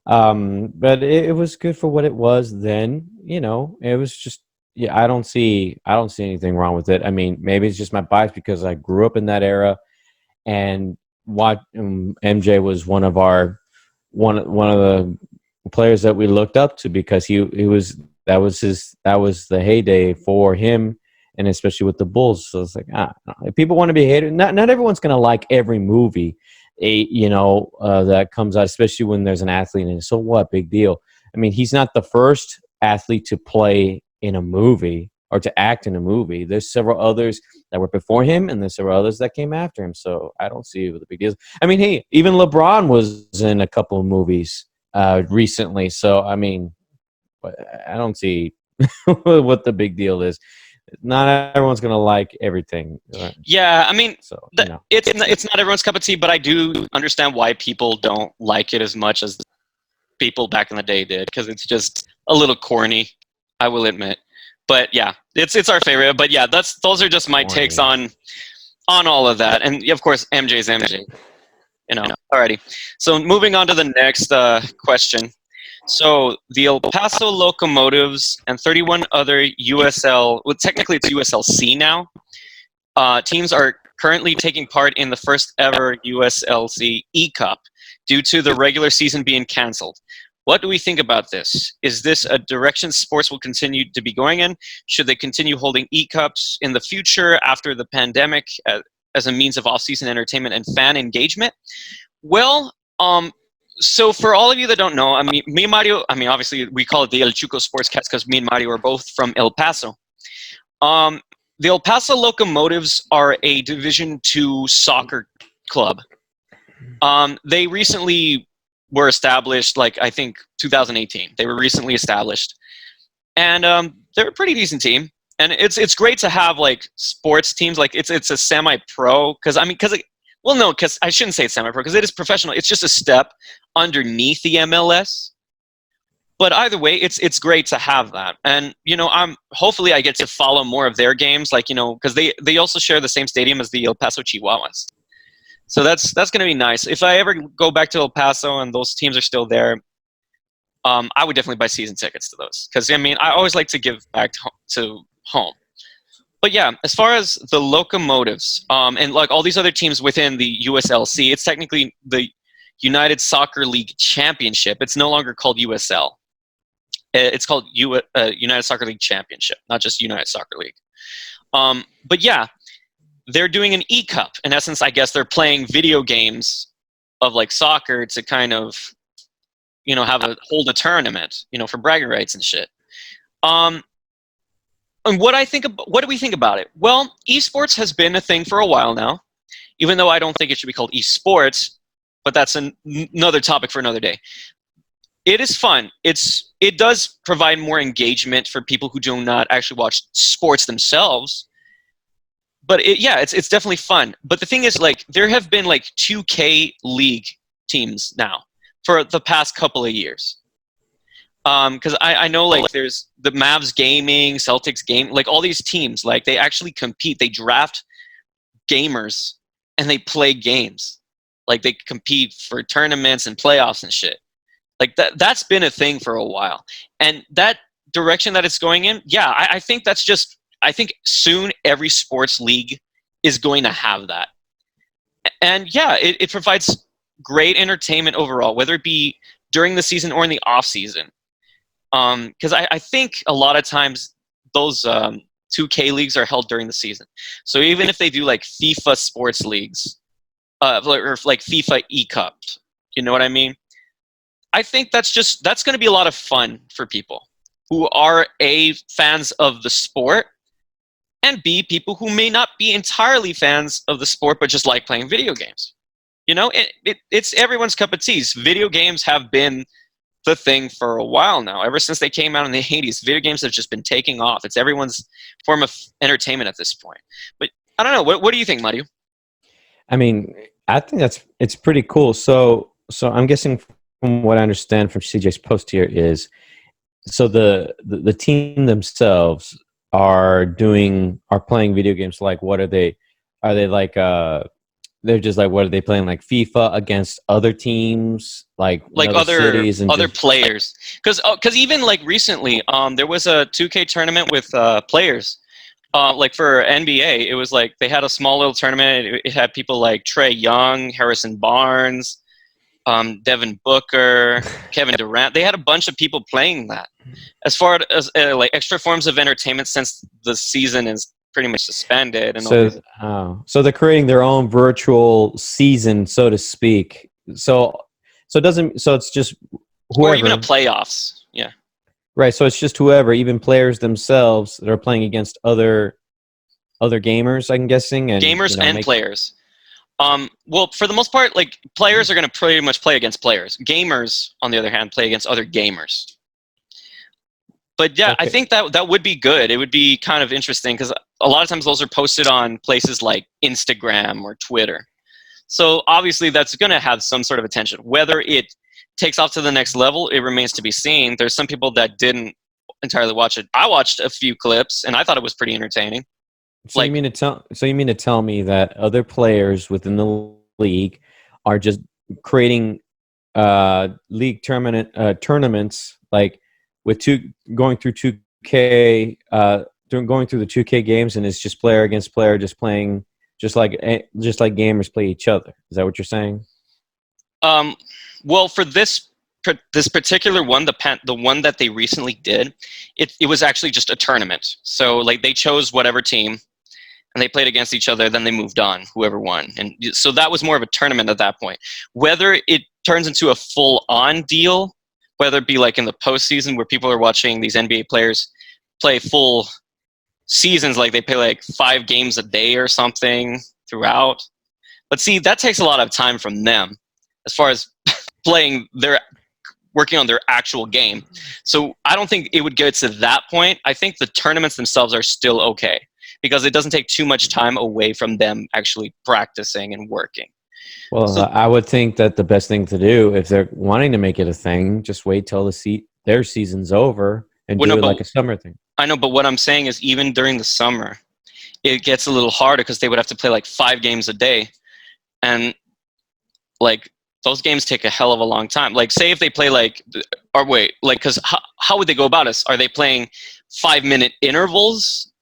But it was good for what it was then. It was just I don't see anything wrong with it. I mean, maybe it's just my bias because I grew up in that era, and MJ was one of the players that we looked up to because that was the heyday for him, and especially with the Bulls. So it's like, if people want to be hated, not everyone's going to like every movie, that comes out, especially when there's an athlete in it. So what? Big deal. I mean, he's not the first athlete to play in a movie or to act in a movie. There's several others that were before him, and there's several others that came after him. So I don't see the big deal. I mean, hey, even LeBron was in a couple of movies recently. So, I mean, I don't see what the big deal is. Not everyone's going to like everything. Yeah, I mean, it's not everyone's cup of tea, but I do understand why people don't like it as much as people back in the day did, because it's just a little corny, I will admit. But yeah, it's our favorite. But yeah, those are just my takes on all of that. And of course, MJ's MJ. Alrighty. So moving on to the next question. So the El Paso Locomotives and 31 other USL, well, technically it's USLC now, teams are currently taking part in the first ever USLC E-Cup due to the regular season being canceled. What do we think about this? Is this a direction sports will continue to be going in? Should they continue holding E-Cups in the future after the pandemic as a means of off-season entertainment and fan engagement? Well, so for all of you that don't know, I mean, me and Mario, obviously we call it the El Chuco Sportscast because me and Mario are both from El Paso. The El Paso Locomotives are a Division II soccer club. They recently were established, I think 2018. They were recently established. And they're a pretty decent team. And it's great to have, sports teams. It's a semi-pro, because I shouldn't say it's semi-pro because it is professional. It's just a step underneath the MLS. But either way, it's great to have that. And, hopefully I get to follow more of their games, because they also share the same stadium as the El Paso Chihuahuas. So that's going to be nice. If I ever go back to El Paso and those teams are still there, I would definitely buy season tickets to those. Because, I always like to give back to home. But yeah, as far as the Locomotives, and all these other teams within the USLC, it's technically the United Soccer League Championship. It's no longer called USL. It's called United Soccer League Championship, not just United Soccer League. But yeah, they're doing an E-Cup. In essence, I guess they're playing video games of soccer to kind of, hold a tournament, for bragging rights and shit. And what do we think about it? Well, esports has been a thing for a while now, even though I don't think it should be called esports, but that's another topic for another day. It is fun. It does provide more engagement for people who do not actually watch sports themselves. But it's definitely fun. But the thing is, there have been 2K League teams now for the past couple of years. Because I know there's the Mavs Gaming, Celtics Game, all these teams, they actually compete. They draft gamers and they play games. They compete for tournaments and playoffs and shit. That's been a thing for a while. And that direction that it's going in, I think I think soon every sports league is going to have that. And it provides great entertainment overall, whether it be during the season or in the off season. Because I think a lot of times those 2K leagues are held during the season. So even if they do FIFA sports leagues, or FIFA E-Cup, you know what I mean? I think that's going to be a lot of fun for people who are A, fans of the sport, and B, people who may not be entirely fans of the sport but just like playing video games. It's everyone's cup of tea. Video games have been the thing for a while now. Ever since they came out in the 80s, video games have just been taking off. It's everyone's form of entertainment at this point. But I don't know. What do you think, Mario? I think it's pretty cool. So I'm guessing from what I understand from CJ's post here is, so the team themselves are playing video games. What are they? are they like they're just like, what are they playing, like FIFA against other teams, like other cities and other players? Because even like recently, there was a 2K tournament with players. Like for NBA, it was like they had a small little tournament. It had people like Trae Young, Harrison Barnes, Devin Booker, Kevin Durant. They had a bunch of people playing that. As far as like extra forms of entertainment, since the season is pretty much suspended, and so they're creating their own virtual season, so to speak. So it's just whoever, or even a playoffs. Yeah. Right, so it's just whoever, even players themselves that are playing against other gamers, I'm guessing, and gamers and players. Well, for the most part, like players are going to pretty much play against players. Gamers, on the other hand, play against other gamers. But yeah, okay. I think that would be good. It would be kind of interesting because a lot of times those are posted on places like Instagram or Twitter. So obviously that's going to have some sort of attention. Whether it takes off to the next level, it remains to be seen. There's some people that didn't entirely watch it. I watched a few clips and I thought it was pretty entertaining. So you mean to tell me that other players within the league are just creating league tournaments, like with going through 2K, going through the 2K games, and it's just player against player, just playing just like gamers play each other. Is that what you're saying? Well, for this particular one, the one that they recently did, it was actually just a tournament. So like they chose whatever team, and they played against each other. Then they moved on, whoever won, and so that was more of a tournament at that point. Whether it turns into a full-on deal, whether it be like in the postseason where people are watching these NBA players play full seasons, like they play like 5 games a day or something throughout. But see, that takes a lot of time from them as far as working on their actual game. So I don't think it would get to that point. I think the tournaments themselves are still okay because it doesn't take too much time away from them actually practicing and working. Well, so, I would think that the best thing to do, if they're wanting to make it a thing, just wait till their season's over and do it like a summer thing. I know, but what I'm saying is even during the summer, it gets a little harder because they would have to play like 5 games a day. And like those games take a hell of a long time. Like say if they play because how would they go about this? Are they playing 5-minute intervals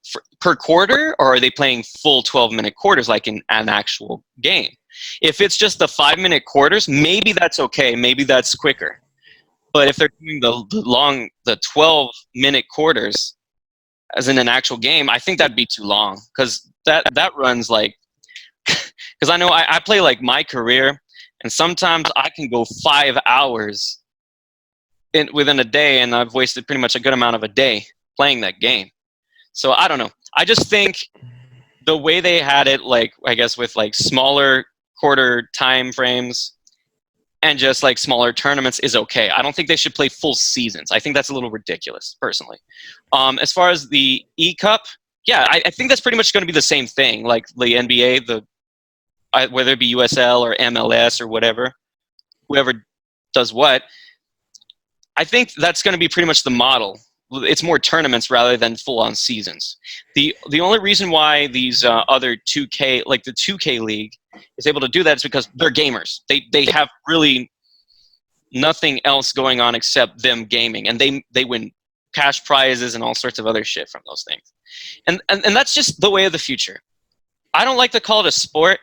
per quarter, or are they playing full 12-minute quarters like in an actual game? If it's just the 5-minute quarters, maybe that's okay. Maybe that's quicker. But if they're doing the 12-minute quarters as in an actual game, I think that'd be too long because that runs like – because I know I play like my career, and sometimes I can go 5 hours within a day, and I've wasted pretty much a good amount of a day playing that game. So I don't know. I just think the way they had it, like I guess with like smaller quarter time frames and just like smaller tournaments is okay. I don't think they should play full seasons. I think that's a little ridiculous, personally. As far as the E-Cup, yeah, I think that's pretty much going to be the same thing. Like the NBA, whether it be USL or MLS or whatever, whoever does what, I think that's going to be pretty much the model. It's more tournaments rather than full-on seasons. The only reason why these other 2K, like the 2K League, is able to do that is because they're gamers. They have really nothing else going on except them gaming, and they win cash prizes and all sorts of other shit from those things. And that's just the way of the future. I don't like to call it a sport,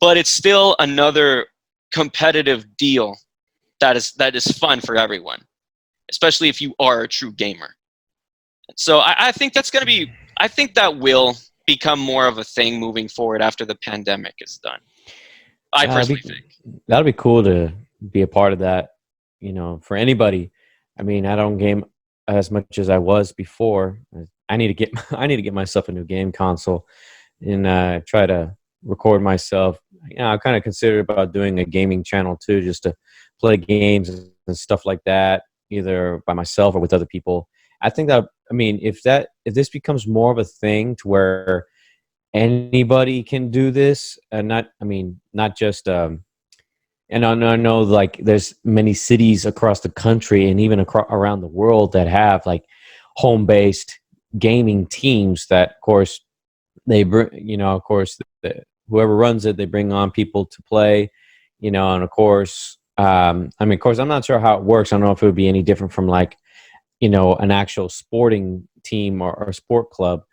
but it's still another competitive deal that is fun for everyone, especially if you are a true gamer. So I think that's going to be – I think that will become more of a thing moving forward after the pandemic is done. I personally think. That would be cool to be a part of that, for anybody. I mean, I don't game as much as I was before. I need to get myself a new game console and try to record myself. I kind of considered about doing a gaming channel too, just to play games and stuff like that, either by myself or with other people. I think that, if this becomes more of a thing to where anybody can do this, and not just, and I know like there's many cities across the country and even around the world that have like home-based gaming teams that, of course, they bring, of course, whoever runs it, they bring on people to play, and of course, of course, I'm not sure how it works. I don't know if it would be any different from like, an actual sporting team or sport club.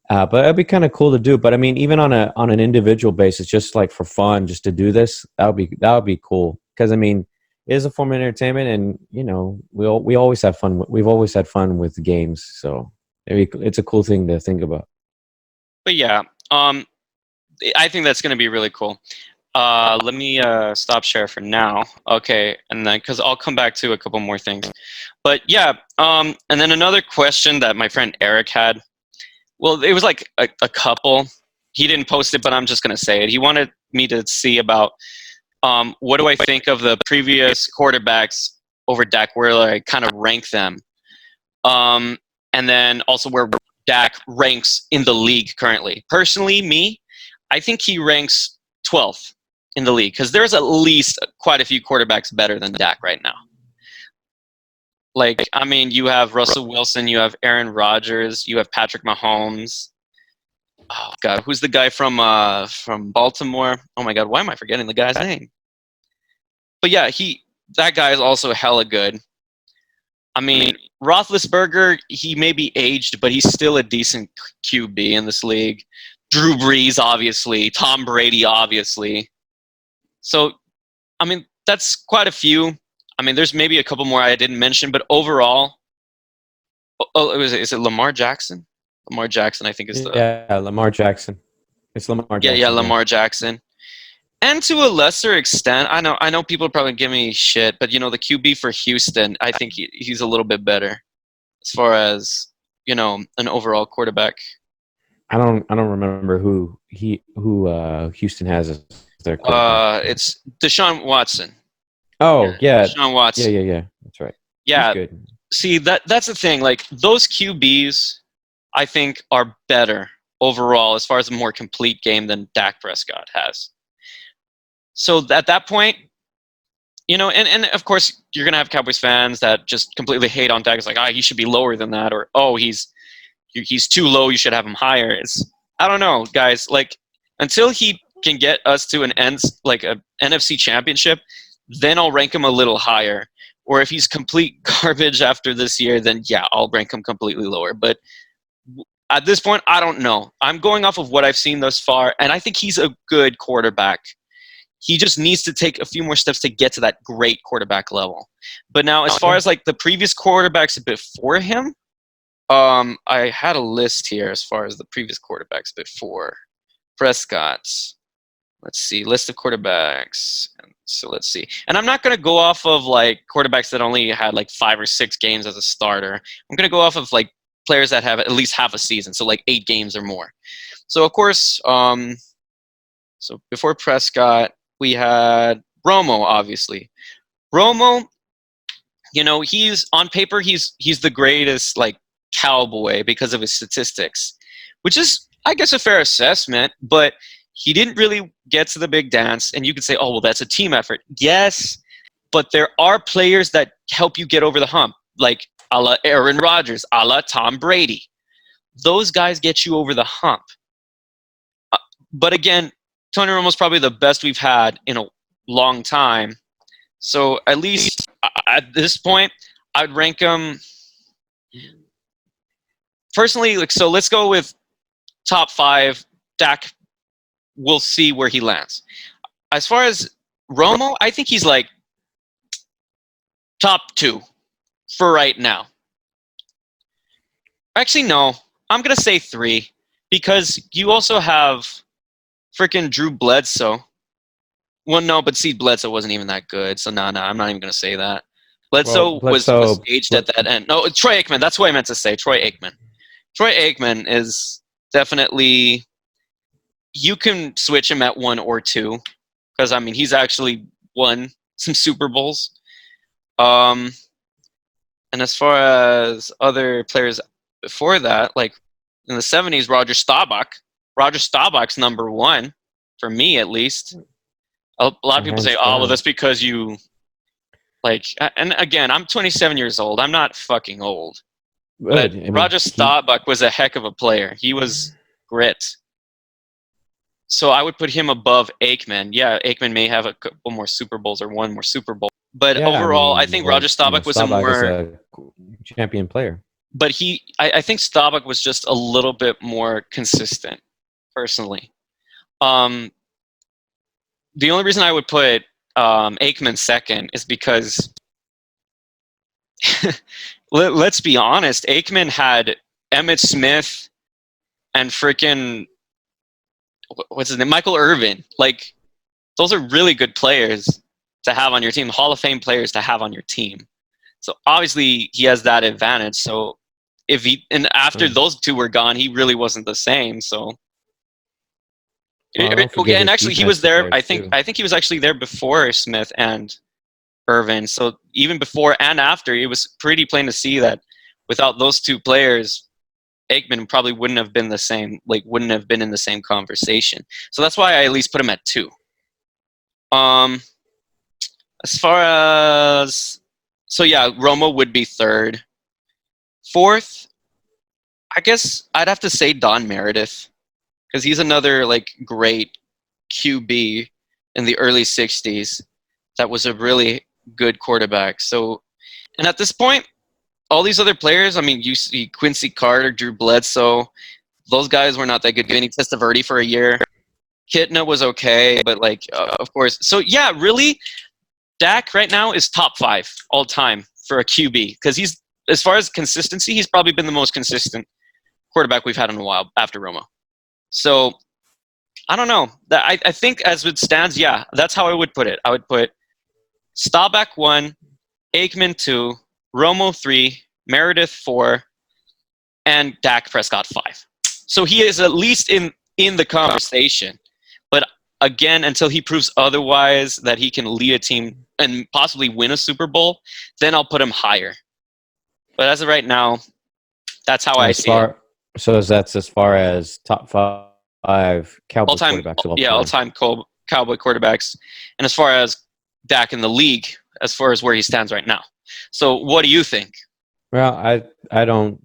But it'd be kind of cool to do. But I mean, even on an individual basis, just like for fun, just to do this, that would be cool. Because I mean, it is a form of entertainment, and we always have fun. We've always had fun with games, so it's a cool thing to think about. But yeah, I think that's going to be really cool. Let me stop share for now. Okay, and then because I'll come back to a couple more things. But yeah, and then another question that my friend Eric had. Well, it was like a couple. He didn't post it, but I'm just going to say it. He wanted me to see about what do I think of the previous quarterbacks over Dak, where I kind of rank them. And then also where Dak ranks in the league currently. Personally, I think he ranks 12th in the league because there's at least quite a few quarterbacks better than Dak right now. Like, I mean, you have Russell Wilson, you have Aaron Rodgers, you have Patrick Mahomes. Oh God, who's the guy from Baltimore? Oh my God, why am I forgetting the guy's name? But yeah, that guy is also hella good. I mean, Roethlisberger, he may be aged, but he's still a decent QB in this league. Drew Brees, obviously. Tom Brady, obviously. So, I mean, that's quite a few. I mean, there's maybe a couple more I didn't mention, but overall, is it Lamar Jackson? Lamar Jackson, I think is Lamar Jackson. It's Lamar Jackson. Yeah, Lamar Jackson. And to a lesser extent, I know people probably give me shit, but the QB for Houston, I think he's a little bit better as far as an overall quarterback. I don't remember who Houston has as their quarterback. It's Deshaun Watson. Oh, yeah. Deshaun Watson. Yeah. That's right. Yeah. He's good. See, that's the thing. Like, those QBs, I think, are better overall as far as a more complete game than Dak Prescott has. So at that point, and of course, you're going to have Cowboys fans that just completely hate on Dak. It's like, he should be lower than that. Or, he's too low, you should have him higher. I don't know, guys. Like, until he can get us to a NFC championship, then I'll rank him a little higher. Or if he's complete garbage after this year, then yeah, I'll rank him completely lower. But at this point, I don't know. I'm going off of what I've seen thus far, and I think he's a good quarterback. He just needs to take a few more steps to get to that great quarterback level. But now, as far as like the previous quarterbacks before him, I had a list here as far as the previous quarterbacks before Prescott. Let's see, list of quarterbacks. So let's see. And I'm not going to go off of like quarterbacks that only had like 5 or 6 games as a starter. I'm going to go off of like players that have at least half a season, so like 8 games or more. So of course, so before Prescott, we had Romo, obviously. Romo, he's on paper, he's the greatest like cowboy because of his statistics, which is, I guess, a fair assessment, but he didn't really get to the big dance, and you could say, oh, well, that's a team effort. Yes, but there are players that help you get over the hump, like a la Aaron Rodgers, a la Tom Brady. Those guys get you over the hump. But again, Tony Romo's probably the best we've had in a long time. So at least at this point, I'd rank him personally. Like, so let's go with top 5. Dak, we'll see where he lands. As far as Romo, I think he's like top 2 for right now. Actually, no. I'm going to say 3 because you also have freaking Drew Bledsoe. Well, no, but see, Bledsoe wasn't even that good. So, no, I'm not even going to say that. Bledsoe was aged at that end. No, Troy Aikman. That's what I meant to say. Troy Aikman. Troy Aikman is definitely... You can switch him at 1 or 2 because, I mean, he's actually won some Super Bowls. And as far as other players before that, like in the 70s, Roger Staubach. Roger Staubach's number 1, for me at least. A lot of people say, oh, well, that's because you, like, and again, I'm 27 years old. I'm not fucking old. But Roger Staubach was a heck of a player. He was grit. So I would put him above Aikman. Yeah, Aikman may have a couple more Super Bowls or one more Super Bowl. But Yeah, overall, I think Roger Staubach was a Staubach is more... a champion player. But I think Staubach was just a little bit more consistent, personally. The only reason I would put Aikman second is because, let's be honest, Aikman had Emmitt Smith and freaking, what's his name, Michael Irvin. Like, those are really good players to have on your team, Hall of Fame players to have on your team. So obviously he has that advantage. So after those two were gone, he really wasn't the same. So okay, and actually he was there. I think he was actually there before Smith and Irvin. So even before and after, it was pretty plain to see that without those two players, Aikman probably wouldn't have been the same. Like, wouldn't have been in the same conversation. So that's why I at least put him at 2. As far as, so yeah, Romo would be 3rd. 4th, I guess I'd have to say Don Meredith, because he's another like great QB in the early 60s that was a really good quarterback. So, and at this point, all these other players, I mean, you see Quincy Carter, Drew Bledsoe, those guys were not that good. Vinny Testaverde for a year. Kitna was okay, but like, of course. So yeah, really, Dak right now is top 5 all time for a QB, because he's, as far as consistency, he's probably been the most consistent quarterback we've had in a while after Romo. So I don't know. I think as it stands, yeah, that's how I would put it. I would put Staubach 1, Aikman 2, Romo 3, Meredith 4, and Dak Prescott 5. So he is at least in the conversation. But again, until he proves otherwise, that he can lead a team and possibly win a Super Bowl, then I'll put him higher. But as of right now, that's how I see it. So that's as far as top 5 Cowboy quarterbacks of all time. Yeah, all-time Cowboy quarterbacks. And as far as Dak in the league, as far as where he stands right now. So what do you think? Well, I don't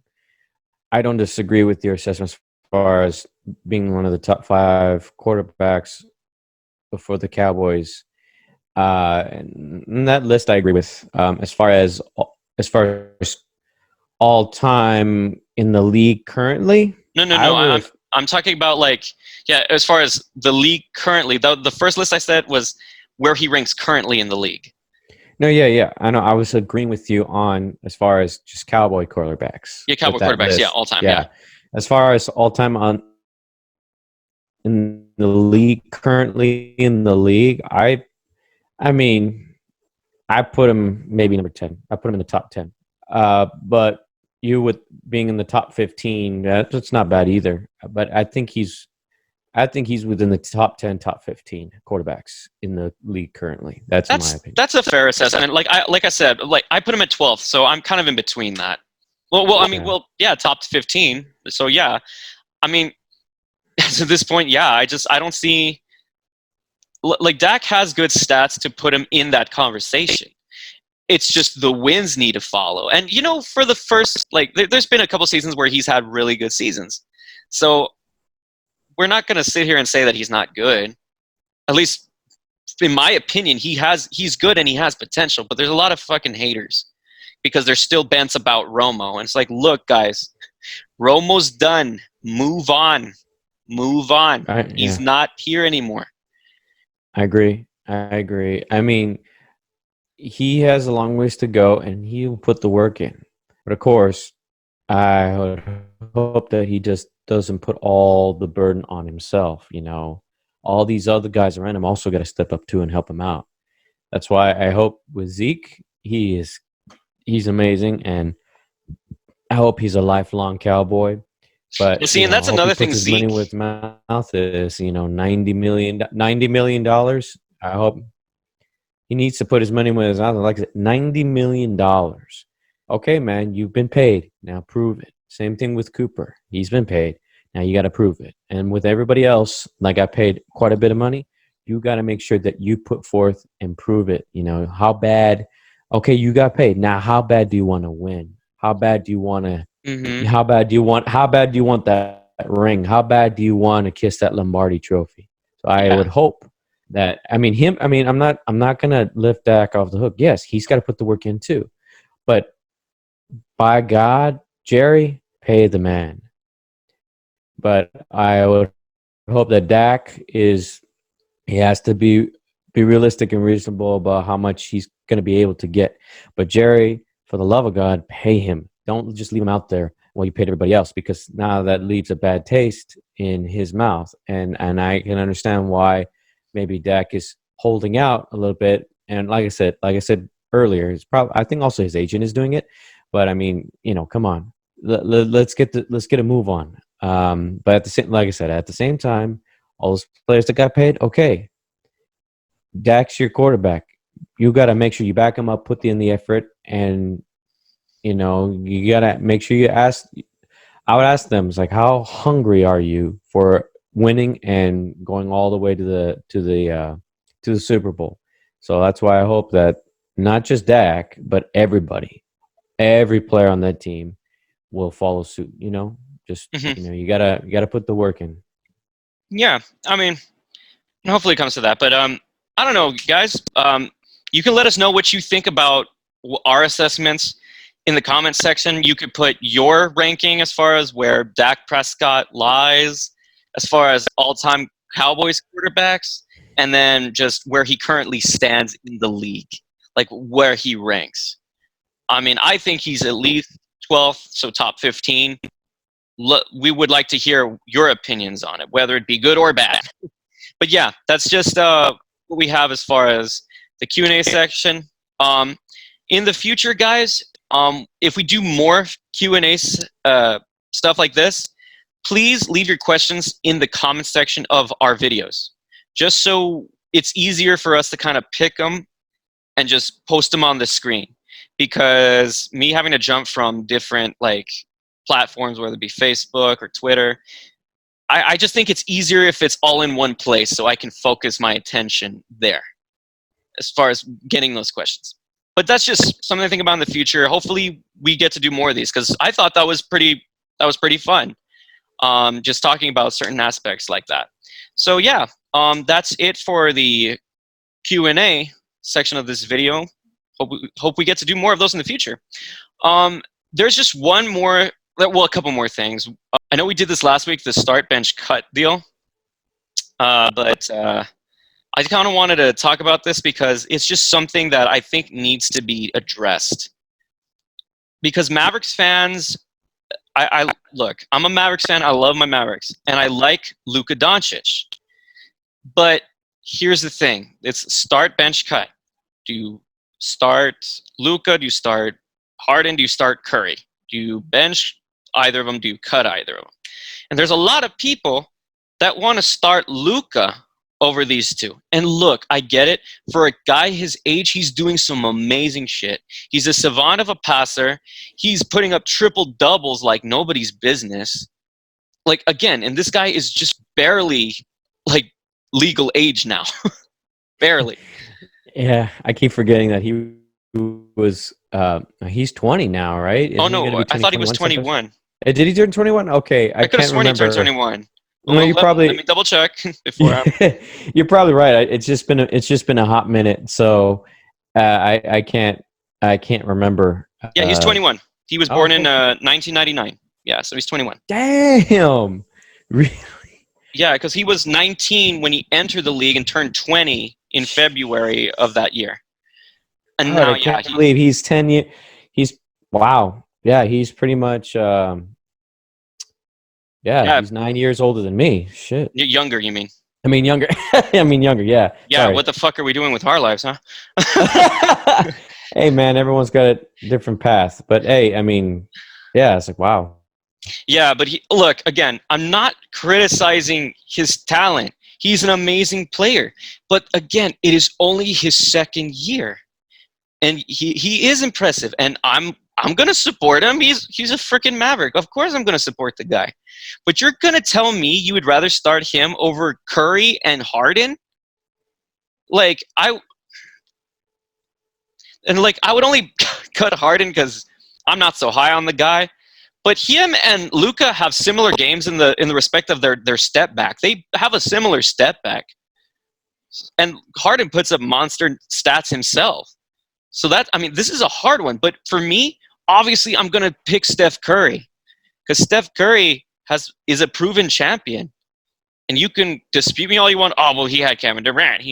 disagree with your assessment as far as being one of the top 5 quarterbacks before the Cowboys. And that list I agree with. As far as all time in the league currently? No. I'm talking about, like, yeah, as far as the league currently. The first list I said was where he ranks currently in the league. No, yeah. I know. I was agreeing with you on as far as just Cowboy quarterbacks. Yeah, Cowboy quarterbacks. List. Yeah, all time. Yeah. As far as all time in the league, currently in the league, I mean, I put him maybe number 10. I put him in the top 10. But you with being in the top 15, that's not bad either. But I think he's within the top 10, top 15 quarterbacks in the league currently. That's my opinion. That's a fair assessment. Like I said, I put him at 12th, so I'm kind of in between that. Well, top 15. So yeah, I mean, to this point, yeah, I don't see, like, Dak has good stats to put him in that conversation. It's just the wins need to follow. And, you know, for the first, like, there's been a couple seasons where he's had really good seasons. So we're not going to sit here and say that he's not good. At least, in my opinion, he's good and he has potential. But there's a lot of fucking haters because they're still bent about Romo. And it's like, look, guys, Romo's done. Move on. He's not here anymore. I agree. I mean, he has a long ways to go, and he will put the work in. But of course, I would hope that he just doesn't put all the burden on himself. You know, all these other guys around him also got to step up too and help him out. That's why I hope with Zeke, he's amazing, and I hope he's a lifelong Cowboy. But see, and that's another thing. Zeke, money with mouth is $90 million. I hope. He needs to put his money where his mouth is. Like $90 million. Okay, man, you've been paid. Now prove it. Same thing with Cooper. He's been paid. Now you got to prove it. And with everybody else, like I paid quite a bit of money, you got to make sure that you put forth and prove it. You know, how bad? Okay, you got paid. Now, how bad do you want to win? How bad do you want to? Mm-hmm. How bad do you want that ring? How bad do you want to kiss that Lombardi trophy? So I would hope that, I'm not going to lift Dak off the hook. Yes, he's got to put the work in too. But by God, Jerry, pay the man. But I would hope that Dak he has to be realistic and reasonable about how much he's going to be able to get. But Jerry, for the love of God, pay him. Don't just leave him out there while you paid everybody else, because now that leaves a bad taste in his mouth. And I can understand why maybe Dak is holding out a little bit. And like I said earlier, I think also his agent is doing it. But I mean, come on, let's get a move on. But at the same time, all those players that got paid, okay, Dak's your quarterback. You got to make sure you back him up, put in the effort, and you got to make sure you ask. I would ask them, it's like, how hungry are you for winning and going all the way to the Super Bowl? So that's why I hope that not just Dak, but every player on that team will follow suit. Just you gotta put the work in. Yeah, I mean, hopefully it comes to that. But I don't know, guys. You can let us know what you think about our assessments in the comments section. You could put your ranking as far as where Dak Prescott lies, as far as all-time Cowboys quarterbacks, and then just where he currently stands in the league, like where he ranks. I mean, I think he's at least 12th, so top 15. We would like to hear your opinions on it, whether it be good or bad. But yeah, that's just what we have as far as the Q&A section. In the future, guys, if we do more Q&A stuff like this, please leave your questions in the comment section of our videos, just so it's easier for us to kind of pick them and just post them on the screen. Because me having to jump from different platforms, whether it be Facebook or Twitter, I just think it's easier if it's all in one place, so I can focus my attention there as far as getting those questions. But that's just something to think about in the future. Hopefully we get to do more of these, because I thought that was pretty fun, just talking about certain aspects like that. So yeah, that's it for the Q&A section of this video. Hope we get to do more of those in the future. There's just a couple more things. I know we did this last week, the start bench cut deal, but I kind of wanted to talk about this because it's just something that I think needs to be addressed. Because Mavericks fans, look, I'm a Mavericks fan. I love my Mavericks, and I like Luka Doncic. But here's the thing: it's start bench cut. Do you start Luka? Do you start Harden? Do you start Curry? Do you bench either of them? Do you cut either of them? And there's a lot of people that want to start Luka over these two. And look, I get it. For a guy his age, he's doing some amazing shit. He's a savant of a passer. He's putting up triple doubles like nobody's business. Again, and this guy is just barely legal age now. Barely. Yeah, I keep forgetting that he was he's 20 now, right? Oh no, I thought he was 21. Did he turn 21? Okay, I could have sworn he turned 21. No, let me double check before. You're probably right. It's just been a hot minute, so I can't remember. Yeah, he's 21. He was born in 1999. Yeah, so he's 21. Damn, really? Yeah, because he was 19 when he entered the league and turned 20 in February of that year. And now, I can't believe he's 10 years. Wow. Yeah, he's pretty much. Yeah, he's 9 years older than me. Shit. Younger, you mean? I mean younger. Yeah. Yeah. Sorry. What the fuck are we doing with our lives, huh? Hey, man, everyone's got a different path. But hey, I mean, yeah, it's like wow. Yeah, but look, again, I'm not criticizing his talent. He's an amazing player. But again, it is only his second year. And he is impressive. And I'm going to support him. He's a freaking Maverick. Of course I'm going to support the guy. But you're going to tell me you would rather start him over Curry and Harden? I would only cut Harden because I'm not so high on the guy. But him and Luka have similar games in the respect of their step back. They have a similar step back. And Harden puts up monster stats himself. So this is a hard one. But for me, obviously, I'm going to pick Steph Curry because Steph Curry is a proven champion. And you can dispute me all you want. Oh, well, he had Kevin Durant.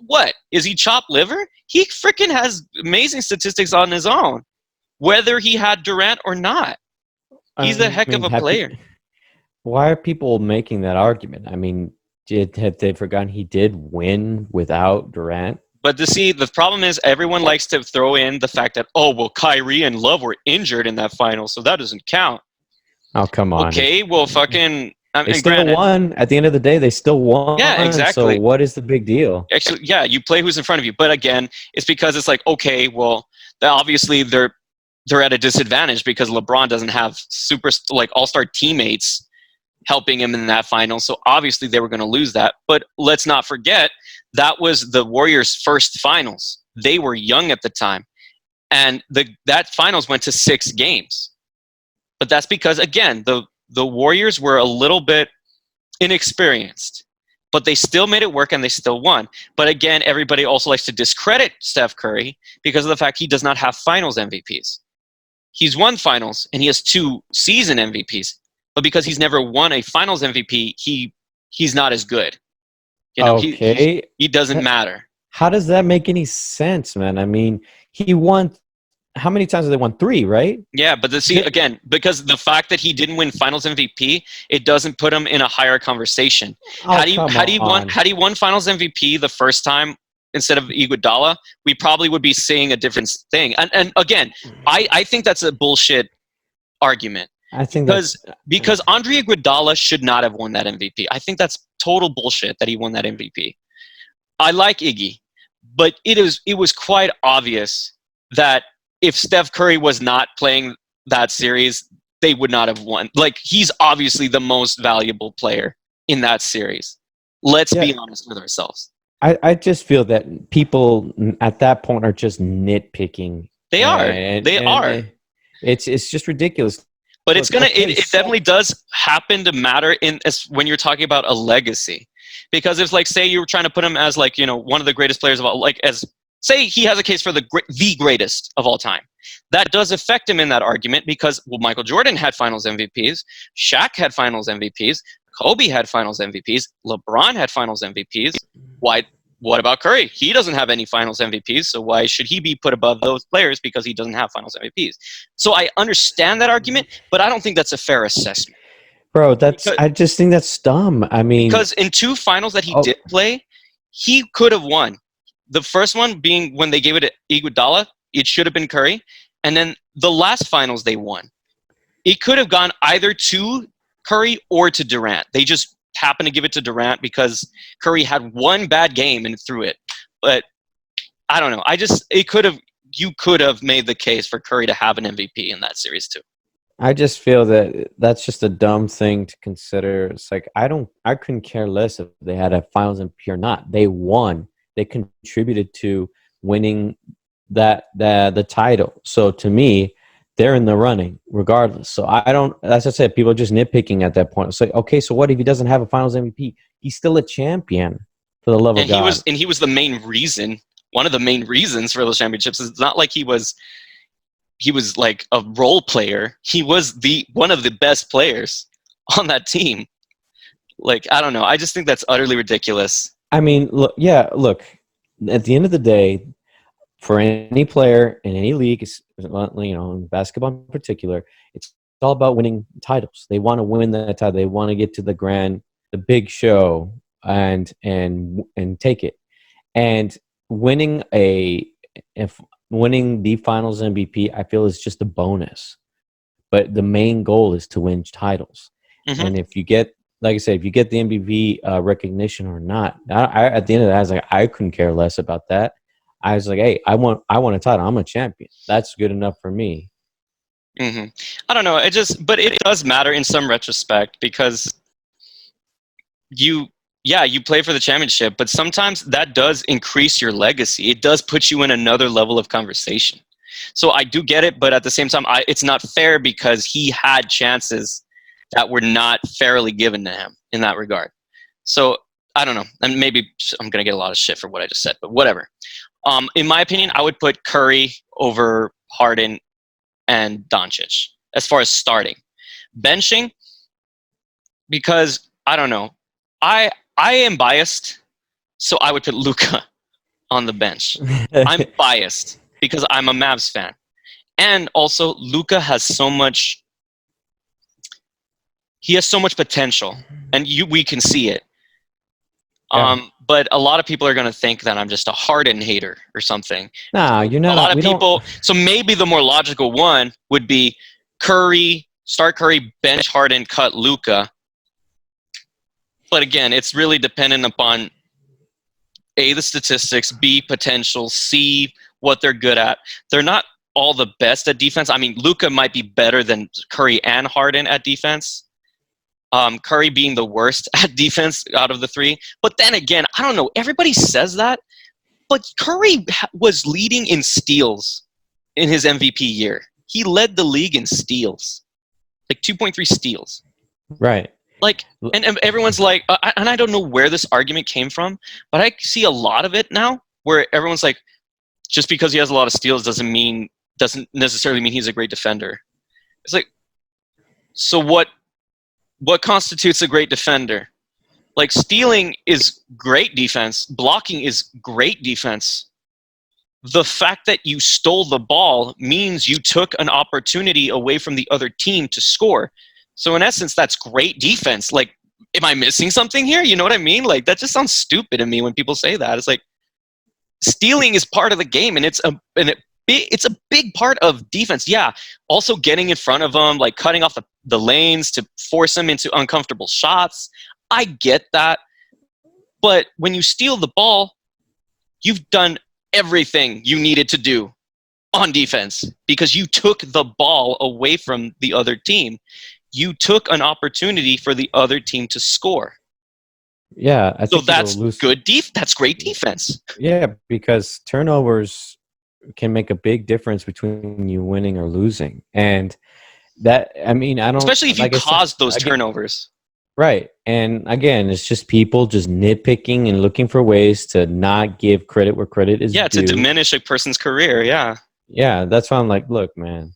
What? Is he chopped liver? He freaking has amazing statistics on his own, whether he had Durant or not. He's a heck of a player. Why are people making that argument? I mean, have they forgotten he did win without Durant? But the problem is everyone likes to throw in the fact that, Kyrie and Love were injured in that final, so that doesn't count. Oh, come on. Okay, well, fucking... They still won. At the end of the day, they still won. Yeah, exactly. So what is the big deal? Actually, yeah, you play who's in front of you. But again, it's because it's like, okay, well, obviously they're at a disadvantage because LeBron doesn't have all-star teammates helping him in that final. So obviously they were going to lose that. But let's not forget, that was the Warriors' first finals. They were young at the time. And that finals went to 6 games. But that's because, again, the Warriors were a little bit inexperienced, but they still made it work and they still won. But again, everybody also likes to discredit Steph Curry because of the fact he does not have finals MVPs. He's won finals and he has 2 season MVPs, but because he's never won a finals MVP, he's not as good. Okay. He doesn't matter. How does that make any sense, man? I mean, he won. How many times have they won? 3, right? Yeah, but again, because the fact that he didn't win Finals MVP, it doesn't put him in a higher conversation. Had he won Finals MVP the first time instead of Iguodala, we probably would be seeing a different thing. And again, I think that's a bullshit argument. I think because Andre Iguodala should not have won that MVP. I think that's total bullshit that he won that MVP. I like Iggy, but it was quite obvious that if Steph Curry was not playing that series, they would not have won. He's obviously the most valuable player in that series. Let's be honest with ourselves. I just feel that people at that point are just nitpicking. They are. It's just ridiculous. But it definitely does happen to matter when you're talking about a legacy. Because if, say you were trying to put him as, one of the greatest players of all, say he has a case for the greatest of all time. That does affect him in that argument because, Michael Jordan had finals MVPs, Shaq had finals MVPs, Kobe had finals MVPs, LeBron had finals MVPs. What about Curry? He doesn't have any finals MVPs, so why should he be put above those players because he doesn't have finals MVPs? So I understand that argument, but I don't think that's a fair assessment. Bro, I just think that's dumb. I mean, because in 2 finals that he did play, he could have won. The first one being when they gave it to Iguodala, it should have been Curry. And then the last finals they won, it could have gone either to Curry or to Durant. They just happened to give it to Durant because Curry had one bad game and threw it. But I don't know. You could have made the case for Curry to have an MVP in that series too. I just feel that that's just a dumb thing to consider. It's like I couldn't care less if they had a finals MVP or not. They won. They contributed to winning the title. So to me, they're in the running regardless. So as I said, people are just nitpicking at that point. It's like, okay, so what if he doesn't have a finals MVP? He's still a champion, for the love of God. He was the main reason, one of the main reasons for those championships. It's not like he was like a role player. He was one of the best players on that team. I don't know. I just think that's utterly ridiculous. I mean, look, at the end of the day, for any player in any league, in basketball in particular, it's all about winning titles. They want to win that title. They want to get to the big show and take it. And winning the finals MVP, I feel is just a bonus. But the main goal is to win titles. Mm-hmm. And if you get, like I said, if you get the MVP recognition or not, at the end of that, I was like, I couldn't care less about that. I was like, hey, I want a title. I'm a champion. That's good enough for me. Mm-hmm. I don't know. But it does matter in some retrospect because you play for the championship, but sometimes that does increase your legacy. It does put you in another level of conversation. So I do get it, but at the same time, it's not fair because he had chances that were not fairly given to him in that regard. So I don't know. And maybe I'm going to get a lot of shit for what I just said, but whatever. In my opinion, I would put Curry over Harden and Doncic as far as starting. Benching, because I don't know. I am biased, so I would put Luka on the bench. I'm biased because I'm a Mavs fan. And also, Luka has so much potential, and we can see it. But a lot of people are going to think that I'm just a Harden hater or something. No, you're not. A lot of people. So maybe the more logical one would be Curry, start Curry, bench Harden, cut Luka. But again, it's really dependent upon A, the statistics, B, potential, C, what they're good at. They're not all the best at defense. I mean, Luka might be better than Curry and Harden at defense. Curry being the worst at defense out of the three. But then again, I don't know. Everybody says that. But Curry was leading in steals in his MVP year. He led the league in steals. Like 2.3 steals. Right. Like, and everyone's like, and I don't know where this argument came from, but I see a lot of it now where everyone's like, just because he has a lot of steals doesn't necessarily mean he's a great defender. It's like, so what constitutes a great defender? Like, stealing is great defense. Blocking is great defense. The fact that you stole the ball means you took an opportunity away from the other team to score. So in essence, that's great defense. Like, am I missing something here? You know what I mean? Like, that just sounds stupid to me when people say that. It's like, stealing is part of the game, and it's a big part of defense. Yeah, also getting in front of them, like cutting off the lanes to force them into uncomfortable shots. I get that. But when you steal the ball, you've done everything you needed to do on defense because you took the ball away from the other team. You took an opportunity for the other team to score. Yeah, I think so that's good that's great defense. Yeah, because turnovers can make a big difference between you winning or losing. And that, I mean, I don't... Especially if you cause those turnovers. Right. And again, it's just people just nitpicking and looking for ways to not give credit where credit is due. Yeah, to diminish a person's career, yeah. Yeah, that's why I'm like, look, man.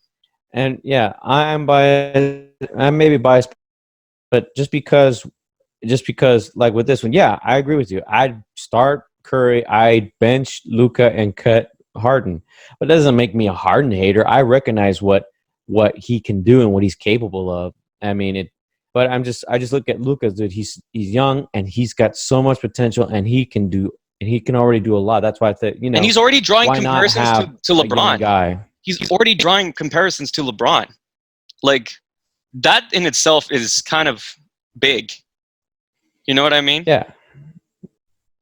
And yeah, I'm biased. I'm maybe biased, but just because, like with this one, yeah, I agree with you. I'd start Curry, I'd bench Luka, and cut Harden. But it doesn't make me a Harden hater. I recognize what he can do and what he's capable of. I mean, but I just look at Luka, dude. He's young and he's got so much potential, and he can already do a lot. That's why I think, and he's already drawing comparisons to LeBron. Guy. He's already drawing comparisons to LeBron. Like, that in itself is kind of big. You know what I mean? Yeah.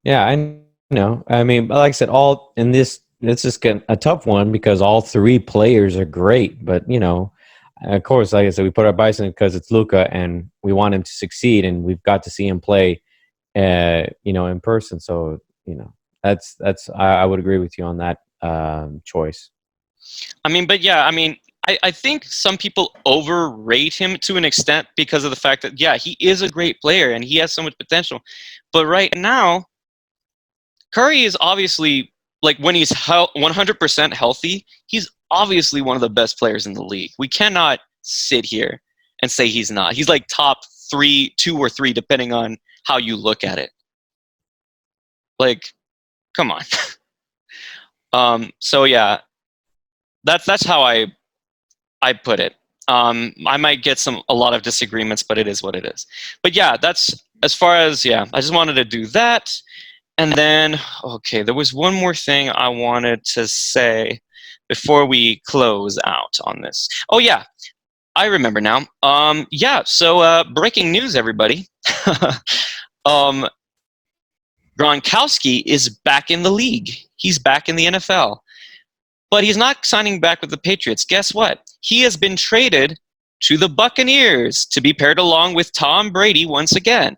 Yeah, I know. I mean, like I said, all in this, it's just a tough one because all three players are great. But, you know, of course, like I said, we put our bias in because it's Luka and we want him to succeed, and we've got to see him play, in person. So, that's I would agree with you on that choice. I mean, but yeah, I mean, I think some people overrate him to an extent because of the fact that, yeah, he is a great player and he has so much potential. But right now, Curry is obviously, like, when he's 100% healthy, he's obviously one of the best players in the league. We cannot sit here and say he's not. He's like top 2 or 3, depending on how you look at it. Like, come on. So yeah, that's how I put it. I might get a lot of disagreements, but it is what it is. But yeah, that's as far as, yeah, I just wanted to do that. And then, okay, there was one more thing I wanted to say before we close out on this. Oh yeah, I remember now. So breaking news, everybody. Gronkowski is back in the league. He's back in the NFL. But he's not signing back with the Patriots. Guess what? He has been traded to the Buccaneers to be paired along with Tom Brady once again.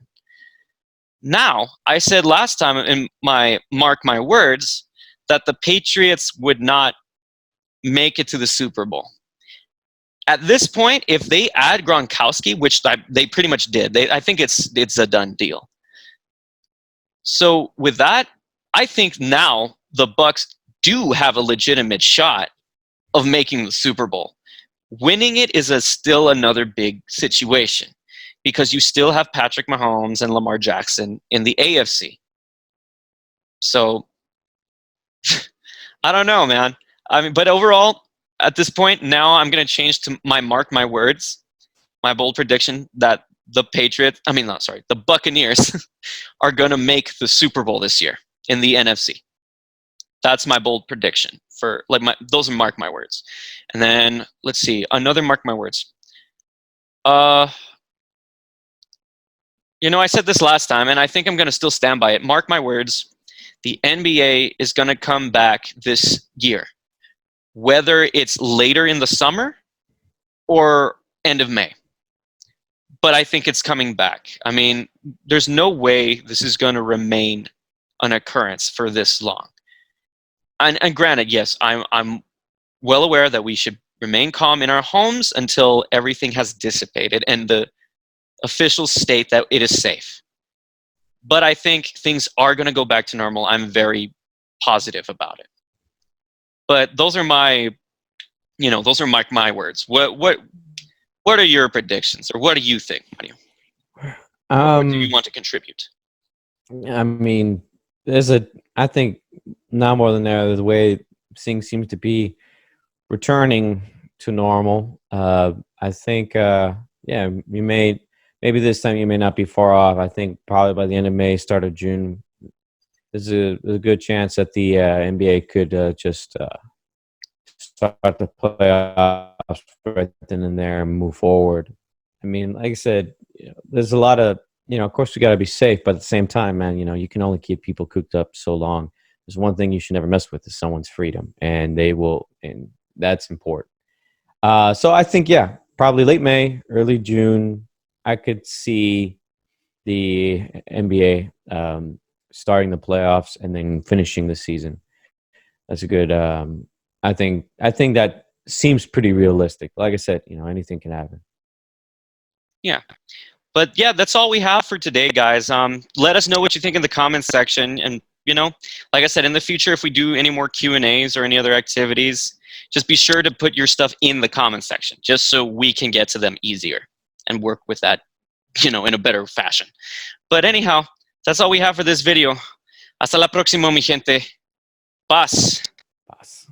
Now, I said last time in my mark my words that the Patriots would not make it to the Super Bowl. At this point, if they add Gronkowski, which they pretty much did, I think it's a done deal. So with that, I think now the Bucs do have a legitimate shot of making the Super Bowl. Winning it is still another big situation because you still have Patrick Mahomes and Lamar Jackson in the AFC. So I don't know, man. I mean, but overall, at this point, now I'm going to change to mark my words, my bold prediction that the Buccaneers are going to make the Super Bowl this year in the NFC. That's my bold prediction for those are mark my words. And then let's see, another mark my words. I said this last time, and I think I'm going to still stand by it. Mark my words. The NBA is going to come back this year, whether it's later in the summer or end of May. But I think it's coming back. I mean, there's no way this is going to remain an occurrence for this long. And granted, yes, I'm well aware that we should remain calm in our homes until everything has dissipated and the officials state that it is safe. But I think things are going to go back to normal. I'm very positive about it. But those are my words. What are your predictions, or what do you think, Mario? What do you want to contribute? I mean, I think now more than ever, the way things seems to be returning to normal. I think, maybe this time you may not be far off. I think probably by the end of May, start of June, there's a good chance that the NBA could just start the playoffs right then and there and move forward. I mean, like I said, there's a lot of, of course we got to be safe, but at the same time, man, you can only keep people cooped up so long. There's one thing you should never mess with is someone's freedom, and that's important. So I think, probably late May, early June, I could see the NBA starting the playoffs and then finishing the season. That's a good. I think that seems pretty realistic. Like I said, anything can happen. Yeah. But yeah, that's all we have for today, guys. Let us know what you think in the comments section. And, like I said, in the future, if we do any more Q&As or any other activities, just be sure to put your stuff in the comments section, just so we can get to them easier and work with that, in a better fashion. But anyhow, that's all we have for this video. Hasta la próxima, mi gente. Paz. Paz.